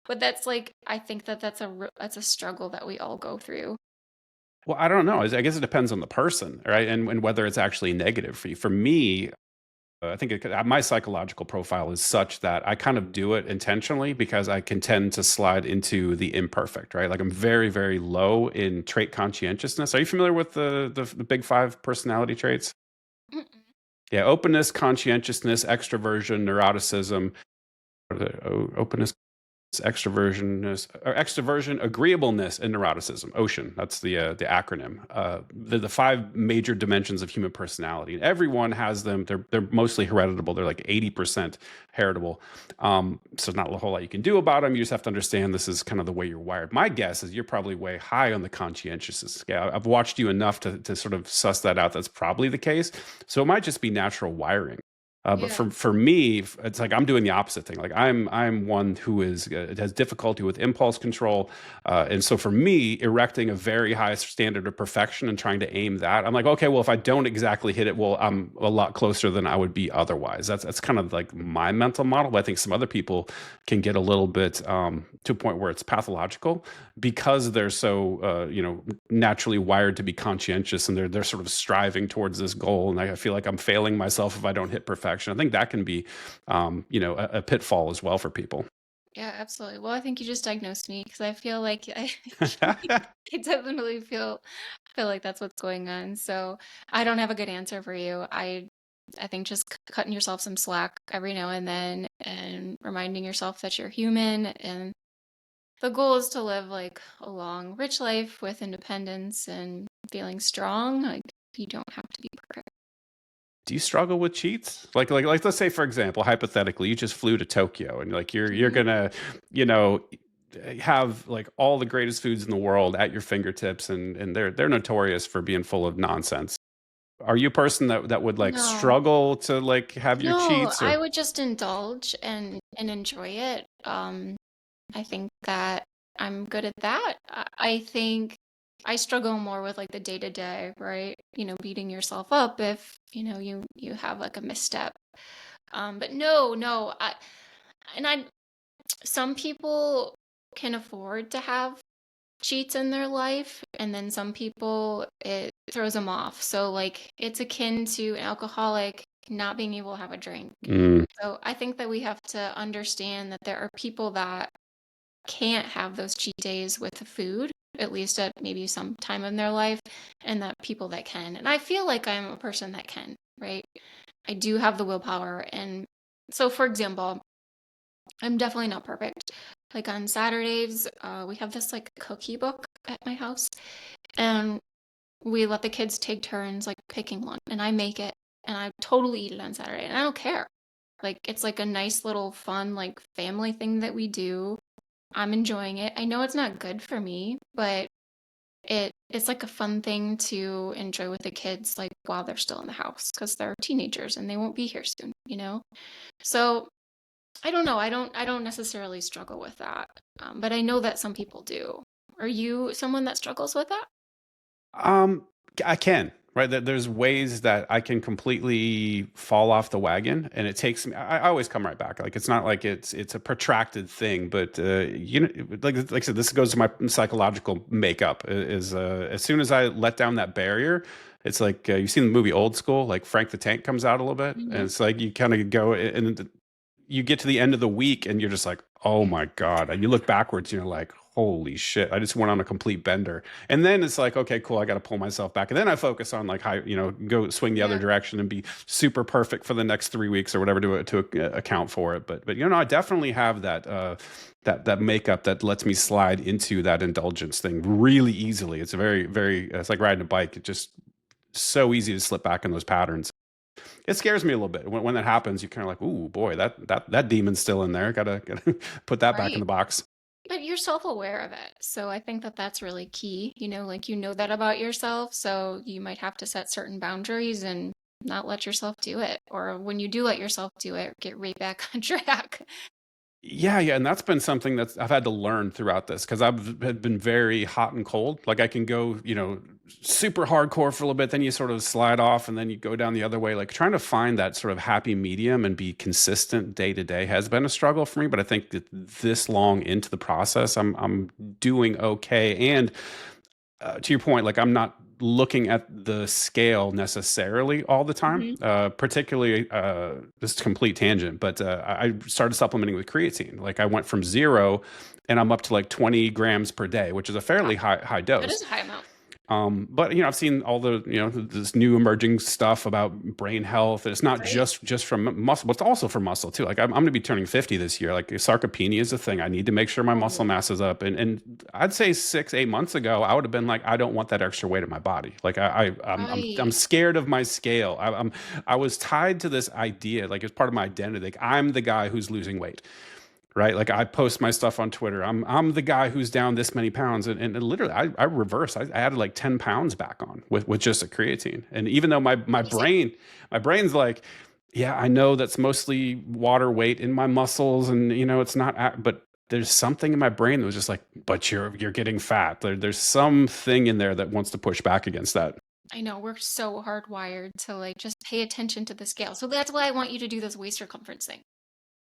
but that's like I think that that's a struggle that we all go through. Well, I don't know. I guess it depends on the person, right? And whether it's actually negative for you. For me, I think my psychological profile is such that I kind of do it intentionally because I can tend to slide into the imperfect, right? Like I'm very, very low in trait conscientiousness. Are you familiar with the big five personality traits? Mm-mm. Yeah, openness, conscientiousness, extroversion, neuroticism, openness, extroversion, agreeableness, and neuroticism. Ocean. That's the acronym. The five major dimensions of human personality. And everyone has them. They're mostly heritable. They're like 80% heritable. So not a whole lot you can do about them. You just have to understand this is kind of the way you're wired. My guess is you're probably way high on the conscientiousness scale. I've watched you enough to sort of suss that out. That's probably the case. So it might just be natural wiring. But Yeah. for me, it's like I'm doing the opposite thing. Like I'm one who has difficulty with impulse control, and so for me, erecting a very high standard of perfection and trying to aim that, I'm like, okay, well, if I don't exactly hit it, well, I'm a lot closer than I would be otherwise. That's kind of like my mental model. But I think some other people can get a little bit to a point where it's pathological because they're so naturally wired to be conscientious, and they're sort of striving towards this goal. And I feel like I'm failing myself if I don't hit perfection. I think that can be a pitfall as well for people. Yeah, absolutely. Well, I think you just diagnosed me because I feel like I definitely feel like that's what's going on. So I don't have a good answer for you. I think just cutting yourself some slack every now and then and reminding yourself that you're human and the goal is to live like a long, rich life with independence and feeling strong. Like you don't have to be perfect. Do you struggle with cheats? Like let's say for example, hypothetically, you just flew to Tokyo and like you're Mhm. gonna, you know, have like all the greatest foods in the world at your fingertips, and they're notorious for being full of nonsense. Are you a person that would like No. struggle to like have your No, cheats I or would just indulge and enjoy it. I think that I'm good at that. I think I struggle more with like the day to day, right? Beating yourself up if, you have like a misstep. But no, and I some people can afford to have cheats in their life, and then some people it throws them off. So like it's akin to an alcoholic not being able to have a drink. Mm, So I think that we have to understand that there are people that can't have those cheat days with the food, at least at maybe some time in their life, and that people that can. And I feel like I'm a person that can, right? I do have the willpower. And so, for example, I'm definitely not perfect. Like on Saturdays, we have this like cookie book at my house. And we let the kids take turns like picking one, and I make it, and I totally eat it on Saturday, and I don't care. Like it's like a nice little fun like family thing that we do. I'm enjoying it. I know it's not good for me, but it's like a fun thing to enjoy with the kids like while they're still in the house because they're teenagers and they won't be here soon, you know? So I don't know. I don't necessarily struggle with that. But I know that some people do. Are you someone that struggles with that? Um, I can, right? There's ways that I can completely fall off the wagon, and it takes me. I always come right back. Like it's not like it's a protracted thing, but you know, like I said, this goes to my psychological makeup. Is as soon as I let down that barrier, it's like you've seen the movie Old School. Like Frank the Tank comes out a little bit, and Hmm. it's like you kind of go and you get to the end of the week and you're just like, oh my God. And you look backwards and you're like, holy shit, I just went on a complete bender. And then it's like, okay, cool, I got to pull myself back. And then I focus on like how, go swing the other Yeah. direction and be super perfect for the next 3 weeks or whatever to account for it. But I definitely have that makeup that lets me slide into that indulgence thing really easily. It's a very, it's like riding a bike. It just so easy to slip back in those patterns. It scares me a little bit when that happens. You're kind of like, "Ooh, boy, that demon's still in there. Gotta put that back in Right. the box." But you're self-aware of it. So I think that that's really key. Like you know that about yourself. So you might have to set certain boundaries and not let yourself do it. Or when you do let yourself do it, get right back on track. Yeah, yeah, and that's been something that's I've had to learn throughout this because I've had been very hot and cold. Like I can go, super hardcore for a little bit, then you sort of slide off, and then you go down the other way. Like trying to find that sort of happy medium and be consistent day to day has been a struggle for me. But I think that this long into the process, I'm doing okay. And to your point, like I'm not looking at the scale necessarily all the time. Hmm. Particularly, this complete tangent, but I started supplementing with creatine. Like I went from zero, and I'm up to like 20 grams per day, which is a fairly Wow. high That dose. is a high amount. But I've seen all the this new emerging stuff about brain health. And it's not Right. just from muscle, but it's also for muscle too. Like I'm going to be turning 50 this year. Like sarcopenia is a thing. I need to make sure my muscle Oh, mass is up. And I'd say 6 8 months ago, I would have been like, I don't want that extra weight in my body. Like I'm right. scared of my scale. I was tied to this idea, like it's part of my identity. Like I'm the guy who's losing weight, right? Like I post my stuff on Twitter. I'm the guy who's down this many pounds, and literally I reversed. I added like 10 pounds back on with just a creatine. And even though Amazing. my brain's like, yeah, I know that's mostly water weight in my muscles, and it's not. But there's something in my brain that was just like, but you're getting fat. There's something in there that wants to push back against that. I know we're so hardwired to like just pay attention to the scale. So that's why I want you to do this waist circumference thing.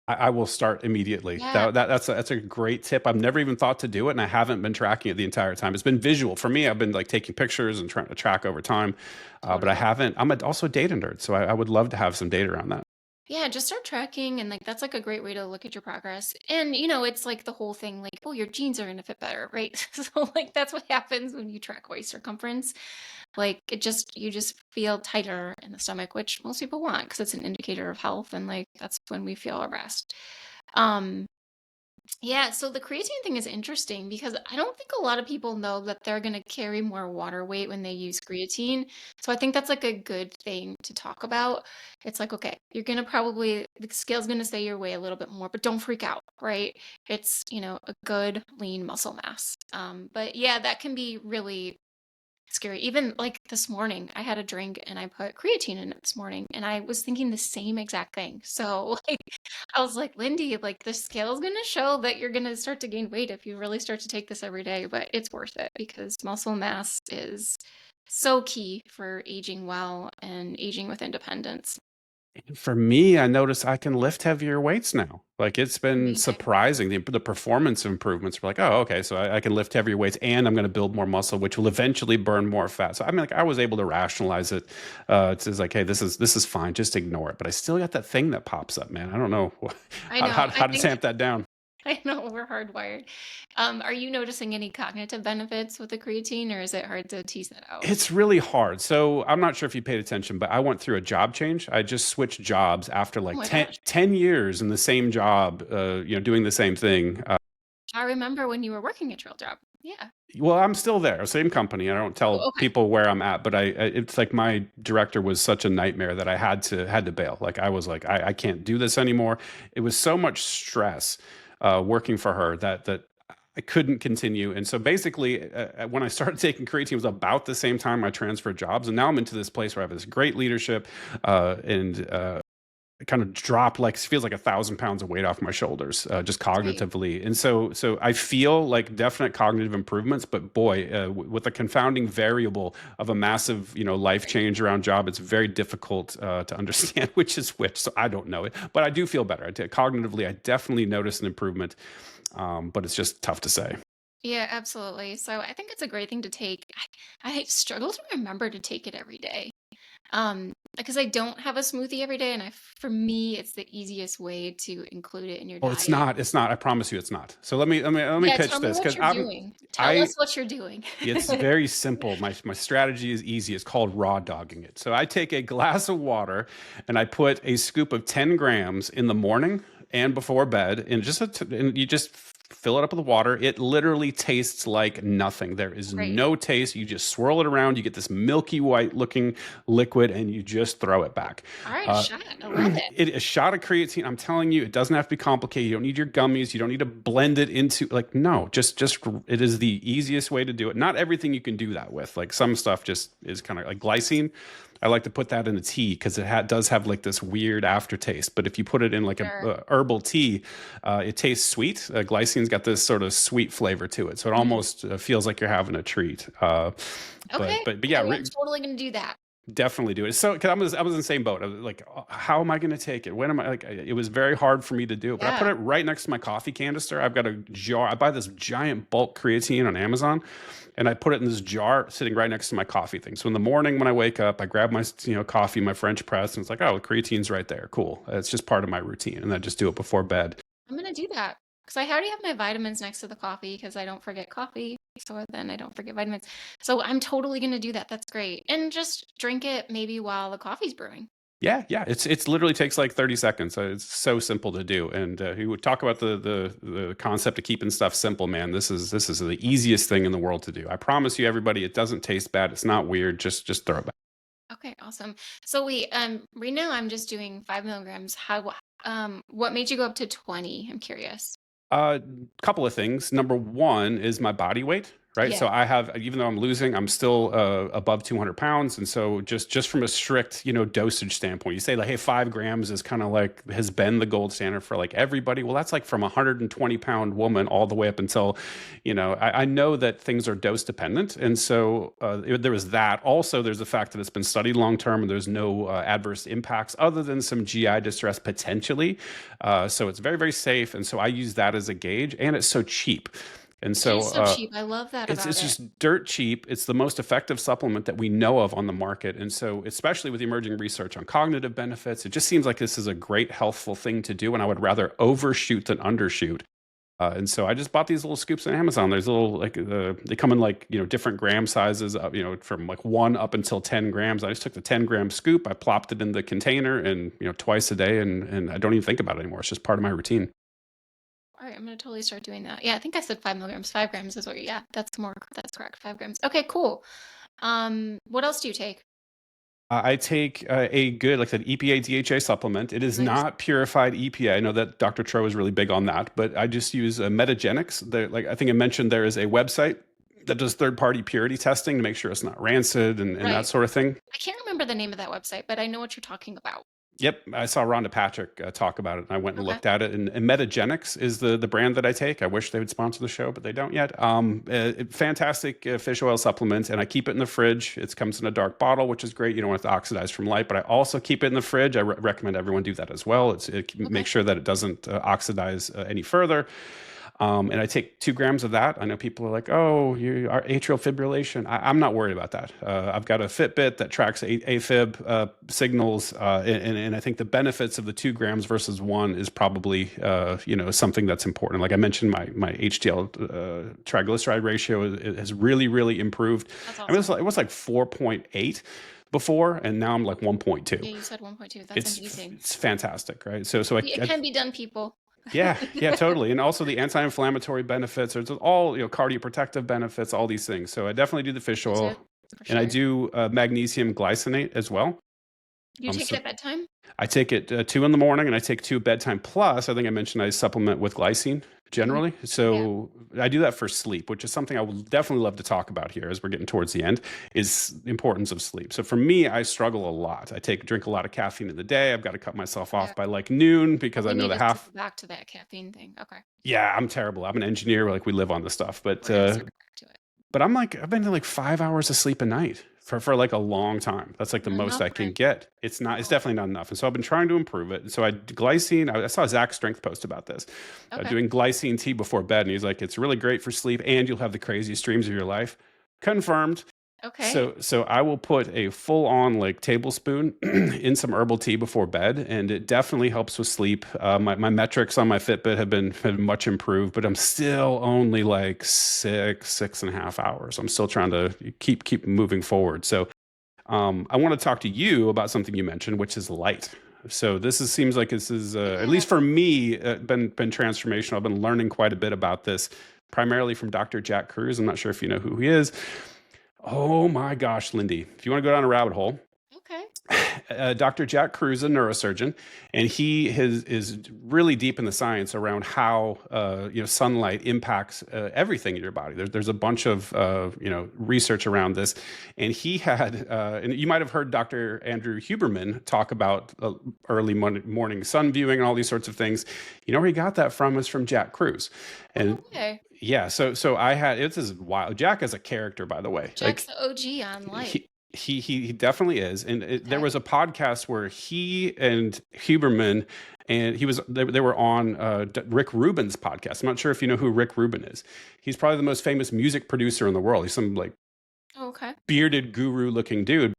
I will start immediately. Yeah, That's a great tip. I've never even thought to do it, and I haven't been tracking it the entire time. It's been visual for me. I've been like taking pictures and trying to track over time, but I totally. haven't. Also a data nerd, so I would love to have some data around that. Yeah, just start tracking and like that's like a great way to look at your progress. And it's like the whole thing like, oh, your jeans are gonna fit better, right? So like that's what happens when you track waist circumference. Like you just feel tighter in the stomach, which most people want because it's an indicator of health and like that's when we feel our best. Um Yeah, so the creatine thing is interesting because I don't think a lot of people know that they're going to carry more water weight when they use creatine. So I think that's like a good thing to talk about. It's like, okay, you're going to probably, the scale's going to say your way a little bit more, but don't freak out, right? It's, a good lean muscle mass. But yeah, that can be really scary. Even like this morning, I had a drink and I put creatine in it this morning, and I was thinking the same exact thing. So, like, I was like, Lindy, like, the scale is going to show that you're going to start to gain weight if you really start to take this every day, but it's worth it because muscle mass is so key for aging well and aging with independence. For me, I notice I can lift heavier weights now. Like it's been Amazing. surprising. The performance improvements were like, oh, okay, so I can lift heavier weights and I'm going to build more muscle, which will eventually burn more fat. So I mean, like I was able to rationalize it. It's just like, hey, this is fine. Just ignore it. But I still got that thing that pops up, man. I don't know I know. I how to think tamp that down. I know we're hardwired. Are you noticing any cognitive benefits with the creatine, or is it hard to tease that out? It's really hard. So I'm not sure if you paid attention, but I went through a job change. I just switched jobs after Oh like my ten gosh. 10 years in the same job, doing the same thing. I remember when you were working a trail job. Yeah. Well, I'm still there, same company. I don't tell Oh, okay. people where I'm at, but it's like my director was such a nightmare that I had to bail. Like I was like, I can't do this anymore. It was so much stress working for her that I couldn't continue. And so basically, when I started taking creatine, it was about the same time I transferred jobs, and now I'm into this place where I have this great leadership and kind of dropped like feels like 1,000 pounds of weight off my shoulders just That's great. cognitively. And so I feel like definite cognitive improvements, but boy, with a confounding variable of a massive life Right. change around job, it's very difficult to understand which is which. So I don't know it, but I do feel better. Cognitively, I definitely notice an improvement, but it's just tough to say. Yeah, absolutely. So I think it's a great thing to take. I struggle to remember to take it every day. Because I don't have a smoothie every day, and for me, it's the easiest way to include it in your Oh, it's diet. not. It's not. I promise you, it's not. So let me Yeah, pitch tell me this what because you're doing. Tell I us what you're doing. it's very simple. My strategy is easy. It's called raw dogging it. So I take a glass of water and I put a scoop of 10 grams in the morning and before bed, and and you just fill it up with water. It literally tastes like nothing. There is Great. no taste. You just swirl it around. You get this milky white looking liquid, and you just throw it back. All right, a Uh, shot. I love it. a shot of creatine. I'm telling you, it doesn't have to be complicated. You don't need your gummies. You don't need to blend it into like no. Just it is the easiest way to do it. Not everything you can do that with. Like some stuff just is kind of like glycine. I like to put that in a tea because does have like this weird aftertaste. But if you put it in like a Sure. herbal tea, it tastes sweet. Glycine's got this sort of sweet flavor to it, so it Mhm. almost feels like you're having a treat. Okay. But Okay. yeah, Well, I'm totally gonna do that. definitely do it. So, cause I was in the same boat. I was like, how am I going to take it? When am I like, it was very hard for me to do, but I put Yeah. it right next to my coffee canister. I've got a jar. I buy this giant bulk creatine on Amazon and I put it in this jar sitting right next to my coffee thing. So in the morning when I wake up, I grab my, coffee, my French press, and it's like, oh, the creatine's right there. Cool. It's just part of my routine. And I just do it before bed. I'm gonna do that because I already have my vitamins next to the coffee because I don't forget coffee. So then I don't forget vitamins. So I'm totally gonna do that. That's great. And just drink it maybe while the coffee's brewing. Yeah, yeah, it's literally takes like 30 seconds. It's so simple to do. And you would talk about the concept of keeping stuff simple, man. This is the easiest thing in the world to do. I promise you, everybody, it doesn't taste bad. It's not weird. Just throw it back. Okay, awesome. So wait, right now I'm just doing 5 milligrams. What made you go up to 20? I'm curious. A couple of things. Number one is my body weight, right? Yeah. So I have, even though I'm losing, I'm still above 200 pounds, and so just from a strict, dosage standpoint, you say like, hey, 5 grams is kind of like has been the gold standard for like everybody. Well, that's like from a 120-pound woman all the way up until, I know that things are dose dependent, and so there was that. Also, there's the fact that it's been studied long term, and there's no adverse impacts other than some GI distress potentially. So it's very, very safe. And so I use that as a gauge, and it's so cheap. And It so is so cheap. I love that it's about it. just dirt cheap. It's the most effective supplement that we know of on the market. And so, especially with the emerging research on cognitive benefits, it just seems like this is a great, healthful thing to do. And I would rather overshoot than undershoot. And so I just bought these little scoops on Amazon. There's little like they come in like different gram sizes, from like 1 up until 10 grams. I just took the 10-gram scoop, I plopped it in the container, and twice a day, and I don't even think about it anymore. It's just part of my routine. All right, I'm gonna totally start doing that. Yeah, I think I said 5 milligrams. 5 grams is what. Yeah, that's correct. 5 grams. Okay, cool. What else do you take? I take a good, like I said, EPA DHA supplement. It is Nice. not purified EPA. I know that Dr. Tro is really big on that, but I just use Metagenics. Like I think I mentioned, there is a website that does third-party purity testing to make sure it's not rancid and that Right. sort of thing. I can't remember the name of that website, but I know what you're talking about. Yep, I saw Rhonda Patrick talk about it, and I went and Okay. looked at it. And Metagenics is the brand that I take. I wish they would sponsor the show, but they don't yet. Fantastic fish oil supplement, and I keep it in the fridge. It comes in a dark bottle, which is great. You don't want it to oxidize from light, but I also keep it in the fridge. I recommend everyone do that as well. Make Okay. sure that it doesn't oxidize any further. And I take 2 grams of that. I know people are like, "Oh, you are atrial fibrillation." I'm not worried about that. I've got a Fitbit that tracks AFib signals, and I think the benefits of the 2 grams versus 1 is probably something that's important. Like I mentioned, my HDL triglyceride ratio has really, really improved. That's I mean, awesome. it was like 4.8 before, and now I'm like 1.2. Yeah, you said 1.2. That's amazing. It's fantastic, right? So It can be done, people. Yeah, yeah, totally. And also the anti-inflammatory benefits, there's all, cardioprotective benefits, all these things. So I definitely do the fish Me too, oil, for and I sure. do magnesium glycinate as well. You take it So at bedtime? I take it 2 in the morning, and I take two bedtime. Plus, I think I mentioned I supplement with glycine Mhm. generally. Yeah. So I do that for sleep, which is something I would definitely love to talk about here as we're getting towards the end. Is the importance of sleep. So for me, I struggle a lot. I drink a lot of caffeine in the day. I've got to cut myself Yeah. off by like noon because I We know need the to half. circle back to that caffeine thing. Okay. Yeah, I'm terrible. I'm an engineer. Like we live on this stuff, We're gonna circle back to it. but I'm like, I've been to like 5 hours of sleep a night for like a long time. That's like the Not most enough, I can Brent. get. It's not, it's No. definitely not enough. And so I've been trying to improve it. And so glycine, I saw Zach Strength post about this, Okay. doing glycine tea before bed. And he's like, it's really great for sleep and you'll have the craziest dreams of your life. Confirmed. Okay. So I will put a full on like tablespoon in some herbal tea before bed, and it definitely helps with sleep. My metrics on my Fitbit have been much improved, but I'm still only like 6.5 hours. I'm still trying to keep moving forward. So I want to talk to you about something you mentioned, which is light. So seems like this is at Yeah. least for me been transformational. I've been learning quite a bit about this, primarily from Dr. Jack Cruz. I'm not sure if you know who he is. Oh my gosh, Lindy, if you want to go down a rabbit hole, Okay. Dr. Jack Cruz, a neurosurgeon, and is really deep in the science around how sunlight impacts everything in your body. There's a bunch of research around this, and he had and you might have heard Dr. Andrew Huberman talk about early morning sun viewing and all these sorts of things. You know where he got that from is from Jack Cruz, Oh, and okay. yeah, so I had it's is wild. Jack is a character, by the way. Jack's Like the OG on light. he definitely is. And there Okay. was a podcast where he and Huberman and they were on Rick Rubin's podcast. I'm not sure if you know who Rick Rubin is. He's probably the most famous music producer in the world. He's some like Oh, okay. bearded guru looking dude.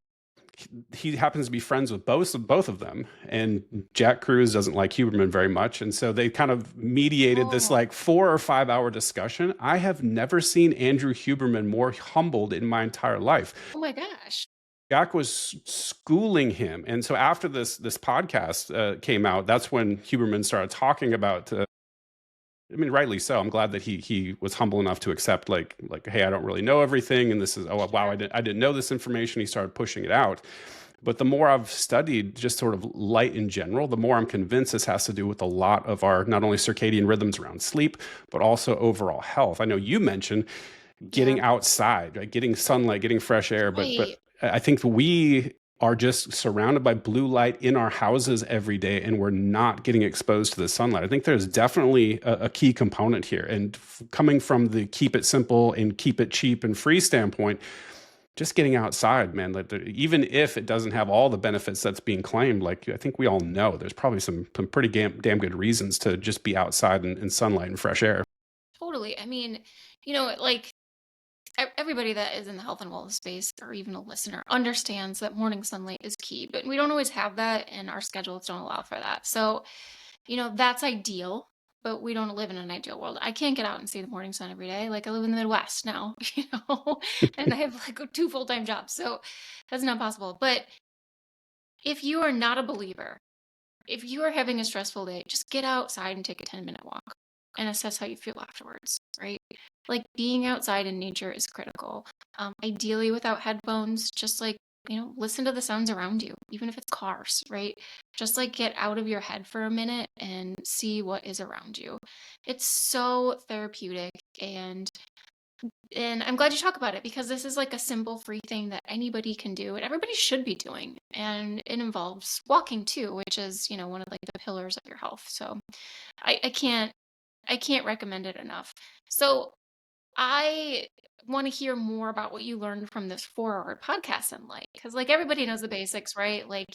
He happens to be friends with both of them, and Jack Cruz doesn't like Huberman very much, and so they kind of mediated this Oh, like 4 or 5 hour discussion. I have never seen Andrew Huberman more humbled in my entire life. oh my gosh. Jack was schooling him, and so after this podcast came out, that's when Huberman started talking about. I mean, rightly so. I'm glad that he was humble enough to accept like, hey, I don't really know everything, and this is wow, Sure. I didn't know this information. He started pushing it out. But the more I've studied just sort of light in general, the more I'm convinced this has to do with a lot of our not only circadian rhythms around sleep, but also overall health. I know you mentioned Yeah. getting outside, right? Getting sunlight, getting fresh air, but Right. I think we are just surrounded by blue light in our houses every day, and we're not getting exposed to the sunlight. I think there's definitely a key component here. And coming from the keep it simple and keep it cheap and free standpoint, just getting outside, man, like even if it doesn't have all the benefits that's being claimed, like I think we all know there's probably some pretty damn good reasons to just be outside in sunlight and fresh air. Totally. I mean, like everybody that is in the health and wellness space or even a listener understands that morning sunlight is key, but we don't always have that and our schedules don't allow for that. So, that's ideal, but we don't live in an ideal world. I can't get out and see the morning sun every day. Like I live in the Midwest now, and I have like two full-time jobs. So that's not possible. But if you are not a believer, if you are having a stressful day, just get outside and take a 10-minute walk and assess how you feel afterwards, right? Like being outside in nature is critical. Ideally without headphones, just like, listen to the sounds around you, even if it's cars, right? Just like get out of your head for a minute and see what is around you. It's so therapeutic and I'm glad you talk about it because this is like a simple free thing that anybody can do and everybody should be doing. And it involves walking too, which is, one of like the pillars of your health. So I can't recommend it enough. So I want to hear more about what you learned from this 4-hour podcast and like, because like everybody knows the basics, right? Like,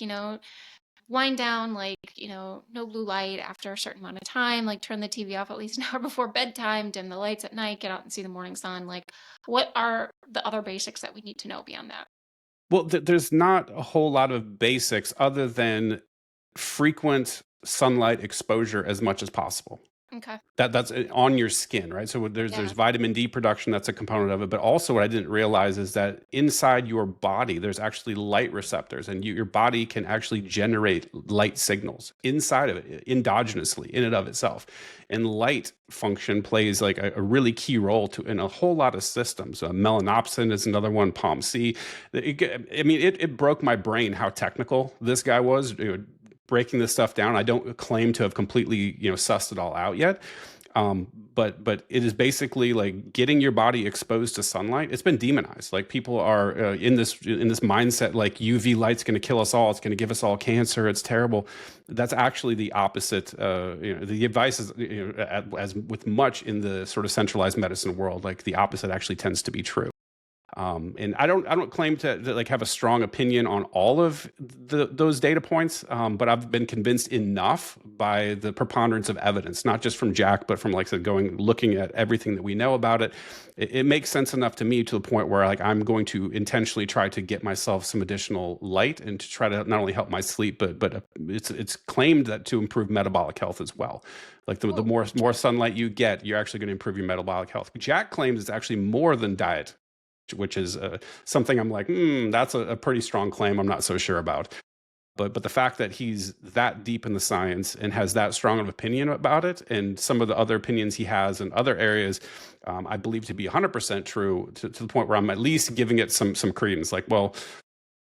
wind down, like, no blue light after a certain amount of time, like turn the TV off at least an hour before bedtime, dim the lights at night, get out and see the morning sun. Like, what are the other basics that we need to know beyond that? Well, there's not a whole lot of basics other than frequent sunlight exposure as much as possible. Okay. That's on your skin, right? So there's Yeah. vitamin D production, that's a component of it, but also what I didn't realize is that inside your body there's actually light receptors, and your body can actually generate light signals inside of it endogenously in and of itself. And light function plays like a really key role to in a whole lot of systems. Melanopsin is another one, POMC. I mean, it broke my brain how technical this guy was, breaking this stuff down. I don't claim to have completely, sussed it all out yet. But it is basically like getting your body exposed to sunlight. It's been demonized. Like people are in this mindset, like UV light's going to kill us all. It's going to give us all cancer. It's terrible. That's actually the opposite. The advice is, as with much in the sort of centralized medicine world, like the opposite actually tends to be true. And I don't claim to like have a strong opinion on all of those data points, but I've been convinced enough by the preponderance of evidence, not just from Jack, but from, like I said, looking at everything that we know about it. It makes sense enough to me to the point where like I'm going to intentionally try to get myself some additional light and to try to not only help my sleep, but it's claimed that to improve metabolic health as well. Like the Oh, more sunlight you get, you're actually going to improve your metabolic health. Jack claims it's actually more than diet, which is something I'm like, that's a pretty strong claim. I'm not so sure about. But the fact that he's that deep in the science and has that strong of opinion about it, and some of the other opinions he has in other areas, I believe to be 100% true, to the point where I'm at least giving it some credence. Like, well,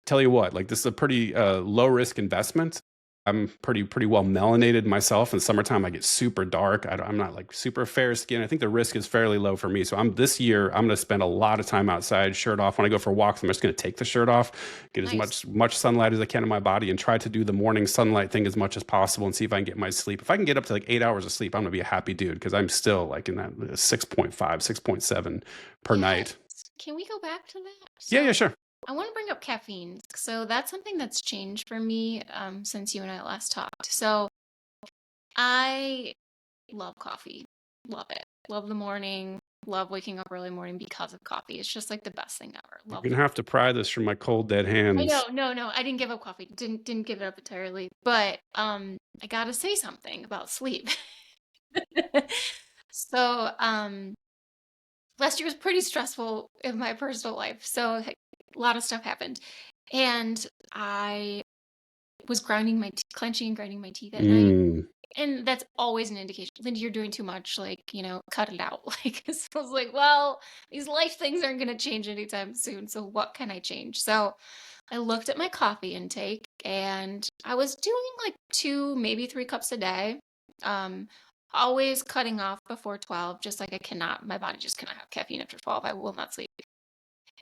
tell you what, like this is a pretty low risk investment. I'm pretty well melanated myself. In summertime, I get super dark. I'm not like super fair skin. I think the risk is fairly low for me. So this year I'm going to spend a lot of time outside, shirt off. When I go for walks, I'm just going to take the shirt off, get as nice. much sunlight as I can in my body, and try to do the morning sunlight thing as much as possible, and see if I can get my sleep. If I can get up to like 8 hours of sleep, I'm going to be a happy dude, because I'm still like in that 6.5, 6.7 per Yes. night. Can we go back to that? Yeah, yeah, So sure. I want to bring up caffeine. So that's something that's changed for me since you and I last talked. So I love coffee. Love it. Love the morning. Love waking up early morning because of coffee. It's just like the best thing ever. You're Love gonna the have to pry this from my cold dead I know, hands. no, I didn't give up coffee. Didn't give it up entirely. But I gotta say something about sleep. So last year was pretty stressful in my personal life. So a lot of stuff happened. And I was clenching and grinding my teeth at night. Mm. And that's always an indication. Lindy, you're doing too much. Like, cut it out. Like, so I was like, well, these life things aren't going to change anytime soon. So what can I change? So I looked at my coffee intake and I was doing like 2, maybe 3 cups a day. Um, always cutting off before 12, just like my body just cannot have caffeine after 12. I will not sleep.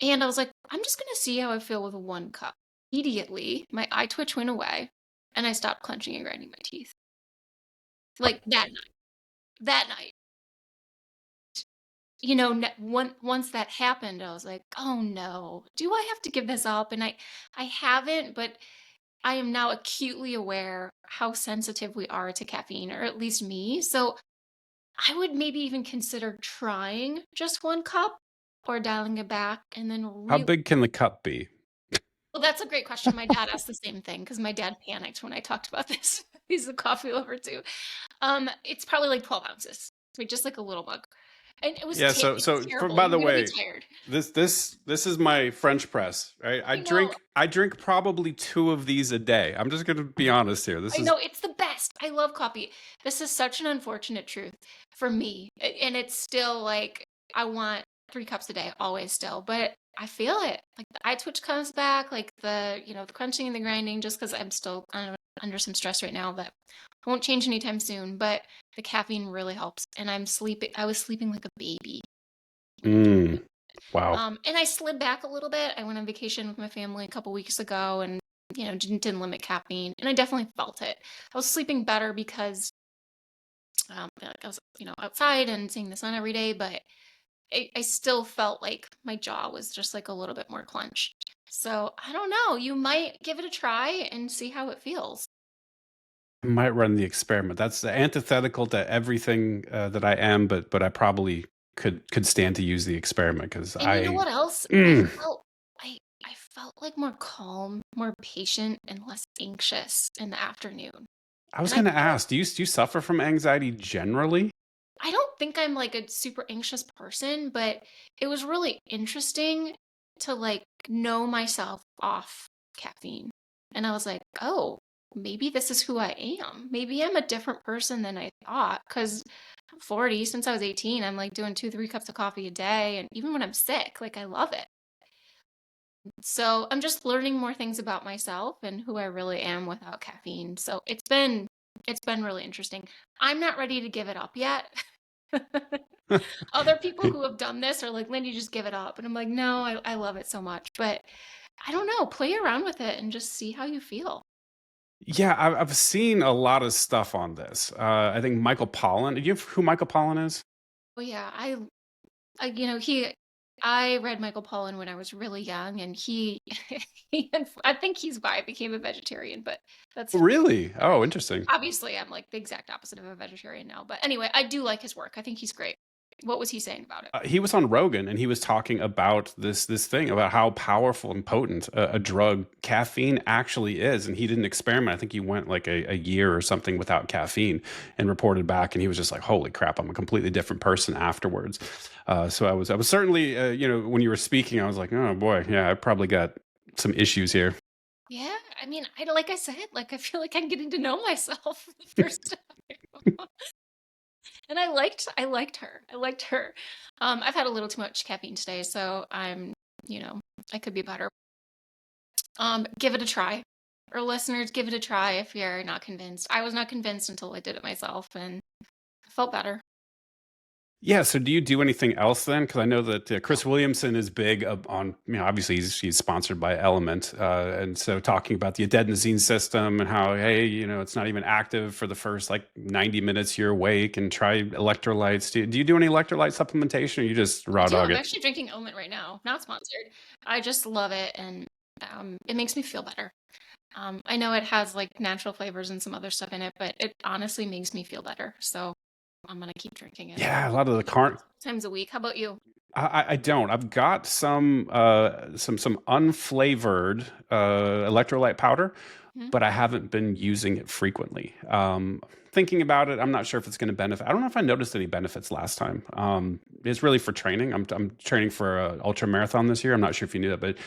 And I was like, I'm just going to see how I feel with 1 cup. Immediately, my eye twitch went away and I stopped clenching and grinding my teeth. Like that night, once that happened, I was like, oh no, do I have to give this up? And I haven't, but I am now acutely aware how sensitive we are to caffeine, or at least me. So I would maybe even consider trying just 1 cup or dialing it back and then How really. big can the cup be? Well, that's a great question. My dad asked the same thing because my dad panicked when I talked about this. He's a coffee lover too. It's probably like 12 ounces. So just like a little mug. And Yeah. So it was by terrible. the You're gonna be way, tired. this is my French press. Right. I I know. drink probably 2 of these a day. I'm just gonna be honest here. This I is know it's the best. I love coffee. This is such an unfortunate truth for me. And it's still like I want 3 cups a day, always still. But I feel it. Like the eye twitch comes back, like the crunching and the grinding, just because I'm still under some stress right now that won't change anytime soon. But the caffeine really helps. And I was sleeping like a baby when I took mm, it. wow. And I slid back a little bit. I went on vacation with my family a couple weeks ago and, didn't limit caffeine. And I definitely felt it. I was sleeping better because like I was, outside and seeing the sun every day, but I still felt like my jaw was just like a little bit more clenched. So I don't know. You might give it a try and see how it feels. I might run the experiment. That's antithetical to everything that I am, but I probably could stand to use the experiment, because And you know I. what else? Mm. I felt like more calm, more patient, and less anxious in the afternoon. I was And I going to ask, do you suffer from anxiety generally? I don't think I'm like a super anxious person, but it was really interesting to like know myself off caffeine. And I was like, oh, maybe this is who I am. Maybe I'm a different person than I thought. Because I'm 40, since I was 18, I'm like doing 2, 3 cups of coffee a day. And even when I'm sick, like I love it. So I'm just learning more things about myself and who I really am without caffeine. So it's been really interesting. I'm not ready to give it up yet. Other people who have done this are like, Lindy, just give it up. And I'm like, no, I love it so much. But I don't know, play around with it and just see how you feel. Yeah, I've seen a lot of stuff on this. I think Michael Pollan. Do you know who Michael Pollan is? Oh yeah, I read Michael Pollan when I was really young, and I think he's why I became a vegetarian. But Oh, that's really? Oh, interesting. obviously I'm like the exact opposite of a vegetarian now. But anyway, I do like his work. I think he's great. What was he saying about it? He was on Rogan and he was talking about this thing about how powerful and potent a drug caffeine actually is. And he didn't experiment. I think he went like a year or something without caffeine and reported back. And he was just like, "Holy crap! I'm a completely different person afterwards." So I was certainly, when you were speaking, I was like, "Oh boy, yeah, I probably got some issues here." Yeah, I mean, I like I said, like I feel like I'm getting to know myself for the first time. And I liked her. I liked her. I've had a little too much caffeine today, so you know, I could be better. Give it a try. Or listeners, give it a try if you're not convinced. I was not convinced until I did it myself and I felt better. Yeah. So, do you do anything else then? Because I know that Chris Williamson is big on, obviously he's sponsored by Element, and so talking about the adenosine system and how, hey, it's not even active for the first like 90 minutes you're awake, and try electrolytes. Do you do any electrolyte supplementation, or you just I raw do. dog I'm it? actually drinking Omen right now. Not sponsored. I just love it and it makes me feel better. I know it has like natural flavors and some other stuff in it, but it honestly makes me feel better. So I'm gonna keep drinking it Yeah, a lot of the current. times a week. How about you? I don't. I've got some unflavored electrolyte powder, Hmm. but I haven't been using it frequently. Thinking about it, I'm not sure if it's going to benefit. I don't know if I noticed any benefits last time. It's really for training. I'm training for a ultra marathon this year. I'm not sure if you knew that, but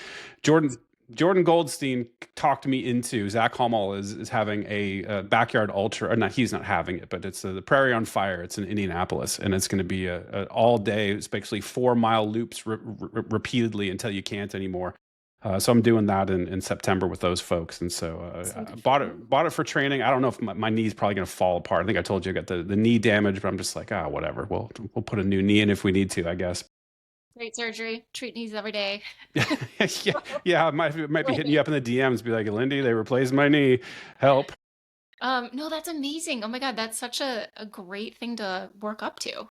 Jordan Jordan Goldstein talked me into Zach Hummel is having a backyard ultra, or not. He's not having it, but it's the Prairie on Fire. It's in Indianapolis, and it's going to be a all day. It's basically 4 mile loops repeatedly until you can't anymore. So I'm doing that in September with those folks, and so So I good for bought you. it for training. I don't know if my knee's probably going to fall apart. I think I told you I got the knee damage, but I'm just like, whatever. We'll put a new knee in if we need to, I guess. Great surgery. Treat knees every day. Yeah, yeah. Might be hitting you up in the DMs, be like, Lindy, they replaced my knee. Help. No, that's amazing. Oh my God, that's such a great thing to work up to.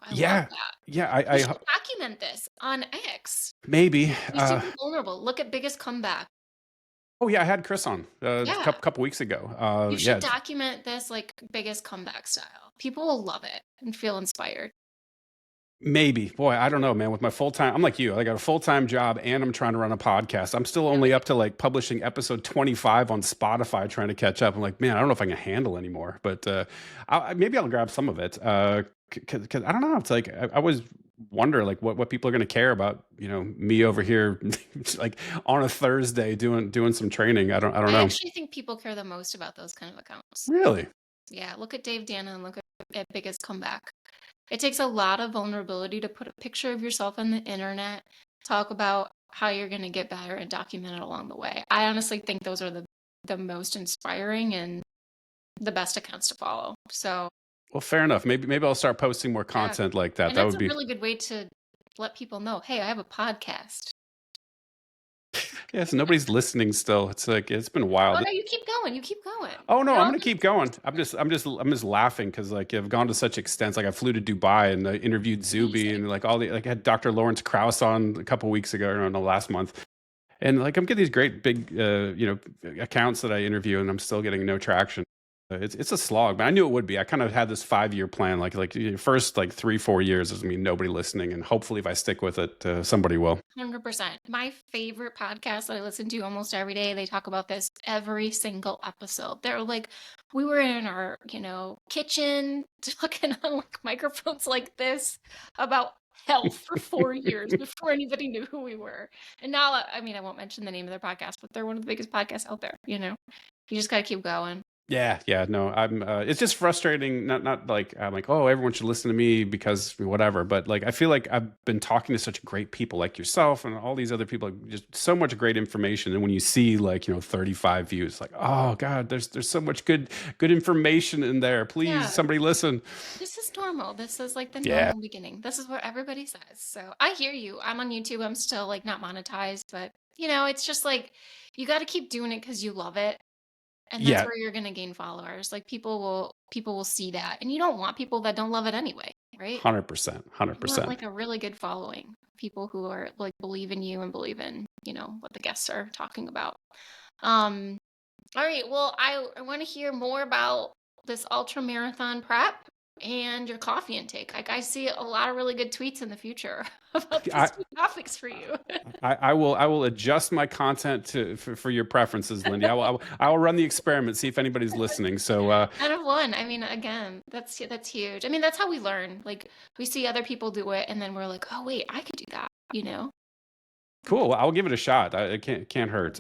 I love Yeah, that. yeah. You I should document this on X. maybe. Be super vulnerable. Look at biggest comeback. Oh yeah, I had Chris on a Yeah. couple weeks ago. You should Yeah, document this like biggest comeback style. People will love it and feel inspired. maybe. Boy, I don't know, man. With my full time, I'm like you. I got a full time job and I'm trying to run a podcast. I'm still only up to like publishing episode 25 on Spotify, trying to catch up. I'm like, man, I don't know if I can handle anymore. But maybe I'll grab some of it. Because I don't know. It's like I always wonder like what people are going to care about. Me over here, like on a Thursday doing some training. I don't I know. actually think people care the most about those kind of accounts. Really. Yeah, look at Dave Dana and look at biggest comeback. It takes a lot of vulnerability to put a picture of yourself on the internet, talk about how you're going to get better and document it along the way. I honestly think those are the most inspiring and the best accounts to follow. So, Well, fair enough. Maybe I'll start posting more yeah. content like that. And That that's would a be. really good way to let people know, hey, I have a podcast. Yeah, so nobody's listening still. It's like it's been Oh wild. no, you keep going. You keep going. Oh no, You're I'm all gonna keep going. I'm just laughing because like I've gone to such extents. Like I flew to Dubai and I interviewed Zuby amazing. and like all the like I had Dr. Lawrence Krauss on a couple weeks ago, or no, last month. And like I'm getting these great big accounts that I interview, and I'm still getting no traction. It's a slog, but I knew it would be. I kind of had this 5 year plan, like first like 3 4 years is gonna be nobody listening, and hopefully if I stick with it, somebody will. 100%. My favorite podcast that I listen to almost every day, they talk about this every single episode. They're like, we were in our, kitchen talking on like microphones like this about health for 4 years before anybody knew who we were. And now, I mean, I won't mention the name of their podcast, but they're one of the biggest podcasts out there. You just got to keep going. Yeah, no, I'm. It's just frustrating. Not like I'm like, oh, everyone should listen to me because whatever. But like, I feel like I've been talking to such great people like yourself and all these other people, like, just so much great information. And when you see like 35 views, like, oh God, there's so much good information in there. Please, Yeah. somebody listen. This is normal. This is like the Yeah, normal beginning. This is what everybody says. So I hear you. I'm on YouTube. I'm still like not monetized, but it's just like you got to keep doing it because you love it. And that's yeah, where you're going to gain followers. Like people will see that. And you don't want people that don't love it anyway, right? 100%, hundred You want percent. like a really good following. People who are like believe in you and believe in, what the guests are talking about. Um all right, well, I want to hear more about this ultra marathon prep and your coffee intake. Like I see a lot of really good tweets in the future about these I, two topics for you. I will adjust my content for your preferences, Lindy. I will run the experiment, see if anybody's listening. So Out of one. I mean, again, that's huge. I mean, that's how we learn. Like we see other people do it and then we're like, "Oh, wait, I could do that." cool. Well, I'll give it a shot. It can't hurt.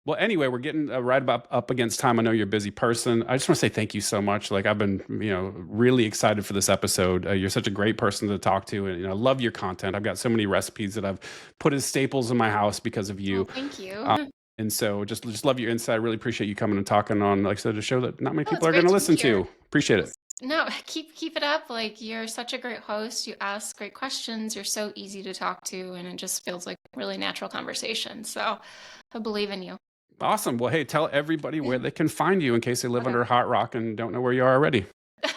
Well, anyway, we're getting right about up against time. I know you're a busy person. I just want to say thank you so much. Like I've been, really excited for this episode. You're such a great person to talk to, and I love your content. I've got so many recipes that I've put as staples in my house because of Oh, you. thank Um, you. and so just love your insight. Really appreciate you coming and talking on, like I said, a show that not many Oh, people it's are going great to to be listen here. to. Appreciate it. No, keep it up. Like you're such a great host. You ask great questions. You're so easy to talk to, and it just feels like really natural conversation. So I believe in you. Awesome. Well, hey, tell everybody where they can find you in case they live Okay. under a hot rock and don't know where you are already.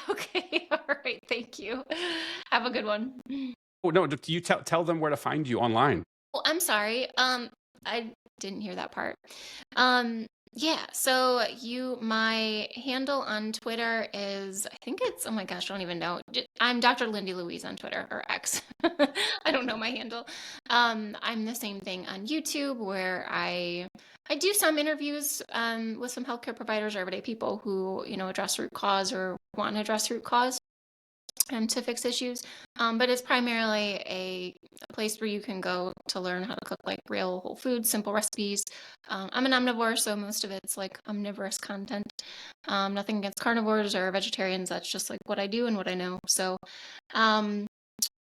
Okay. All right. Thank you. Have a good one. Oh no, you tell them where to find you online. Oh, I'm sorry. I didn't hear that part. Um, yeah, so my handle on Twitter is, I think it's, oh my gosh, I don't even know. I'm Dr. Lindy Louise on Twitter or X. I don't know my handle. I'm the same thing on YouTube where I do some interviews with some healthcare providers or everyday people who, address root cause or want to address root cause to fix issues. But it's primarily a place where you can go to learn how to cook like real whole foods, simple recipes. I'm an omnivore, so most of it's like omnivorous content. Nothing against carnivores or vegetarians. That's just like what I do and what I know. So um,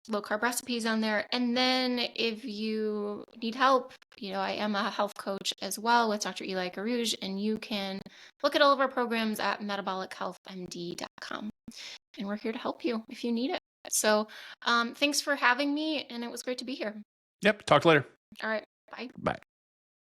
low carb recipes on there. And then if you need help, I am a health coach as well with Dr. Eli Garouge, and you can look at all of our programs at metabolichealthmd.com. And we're here to help you if you need it. So thanks for having me, and it was great to be here. Yep. Talk later. All right, bye. Bye.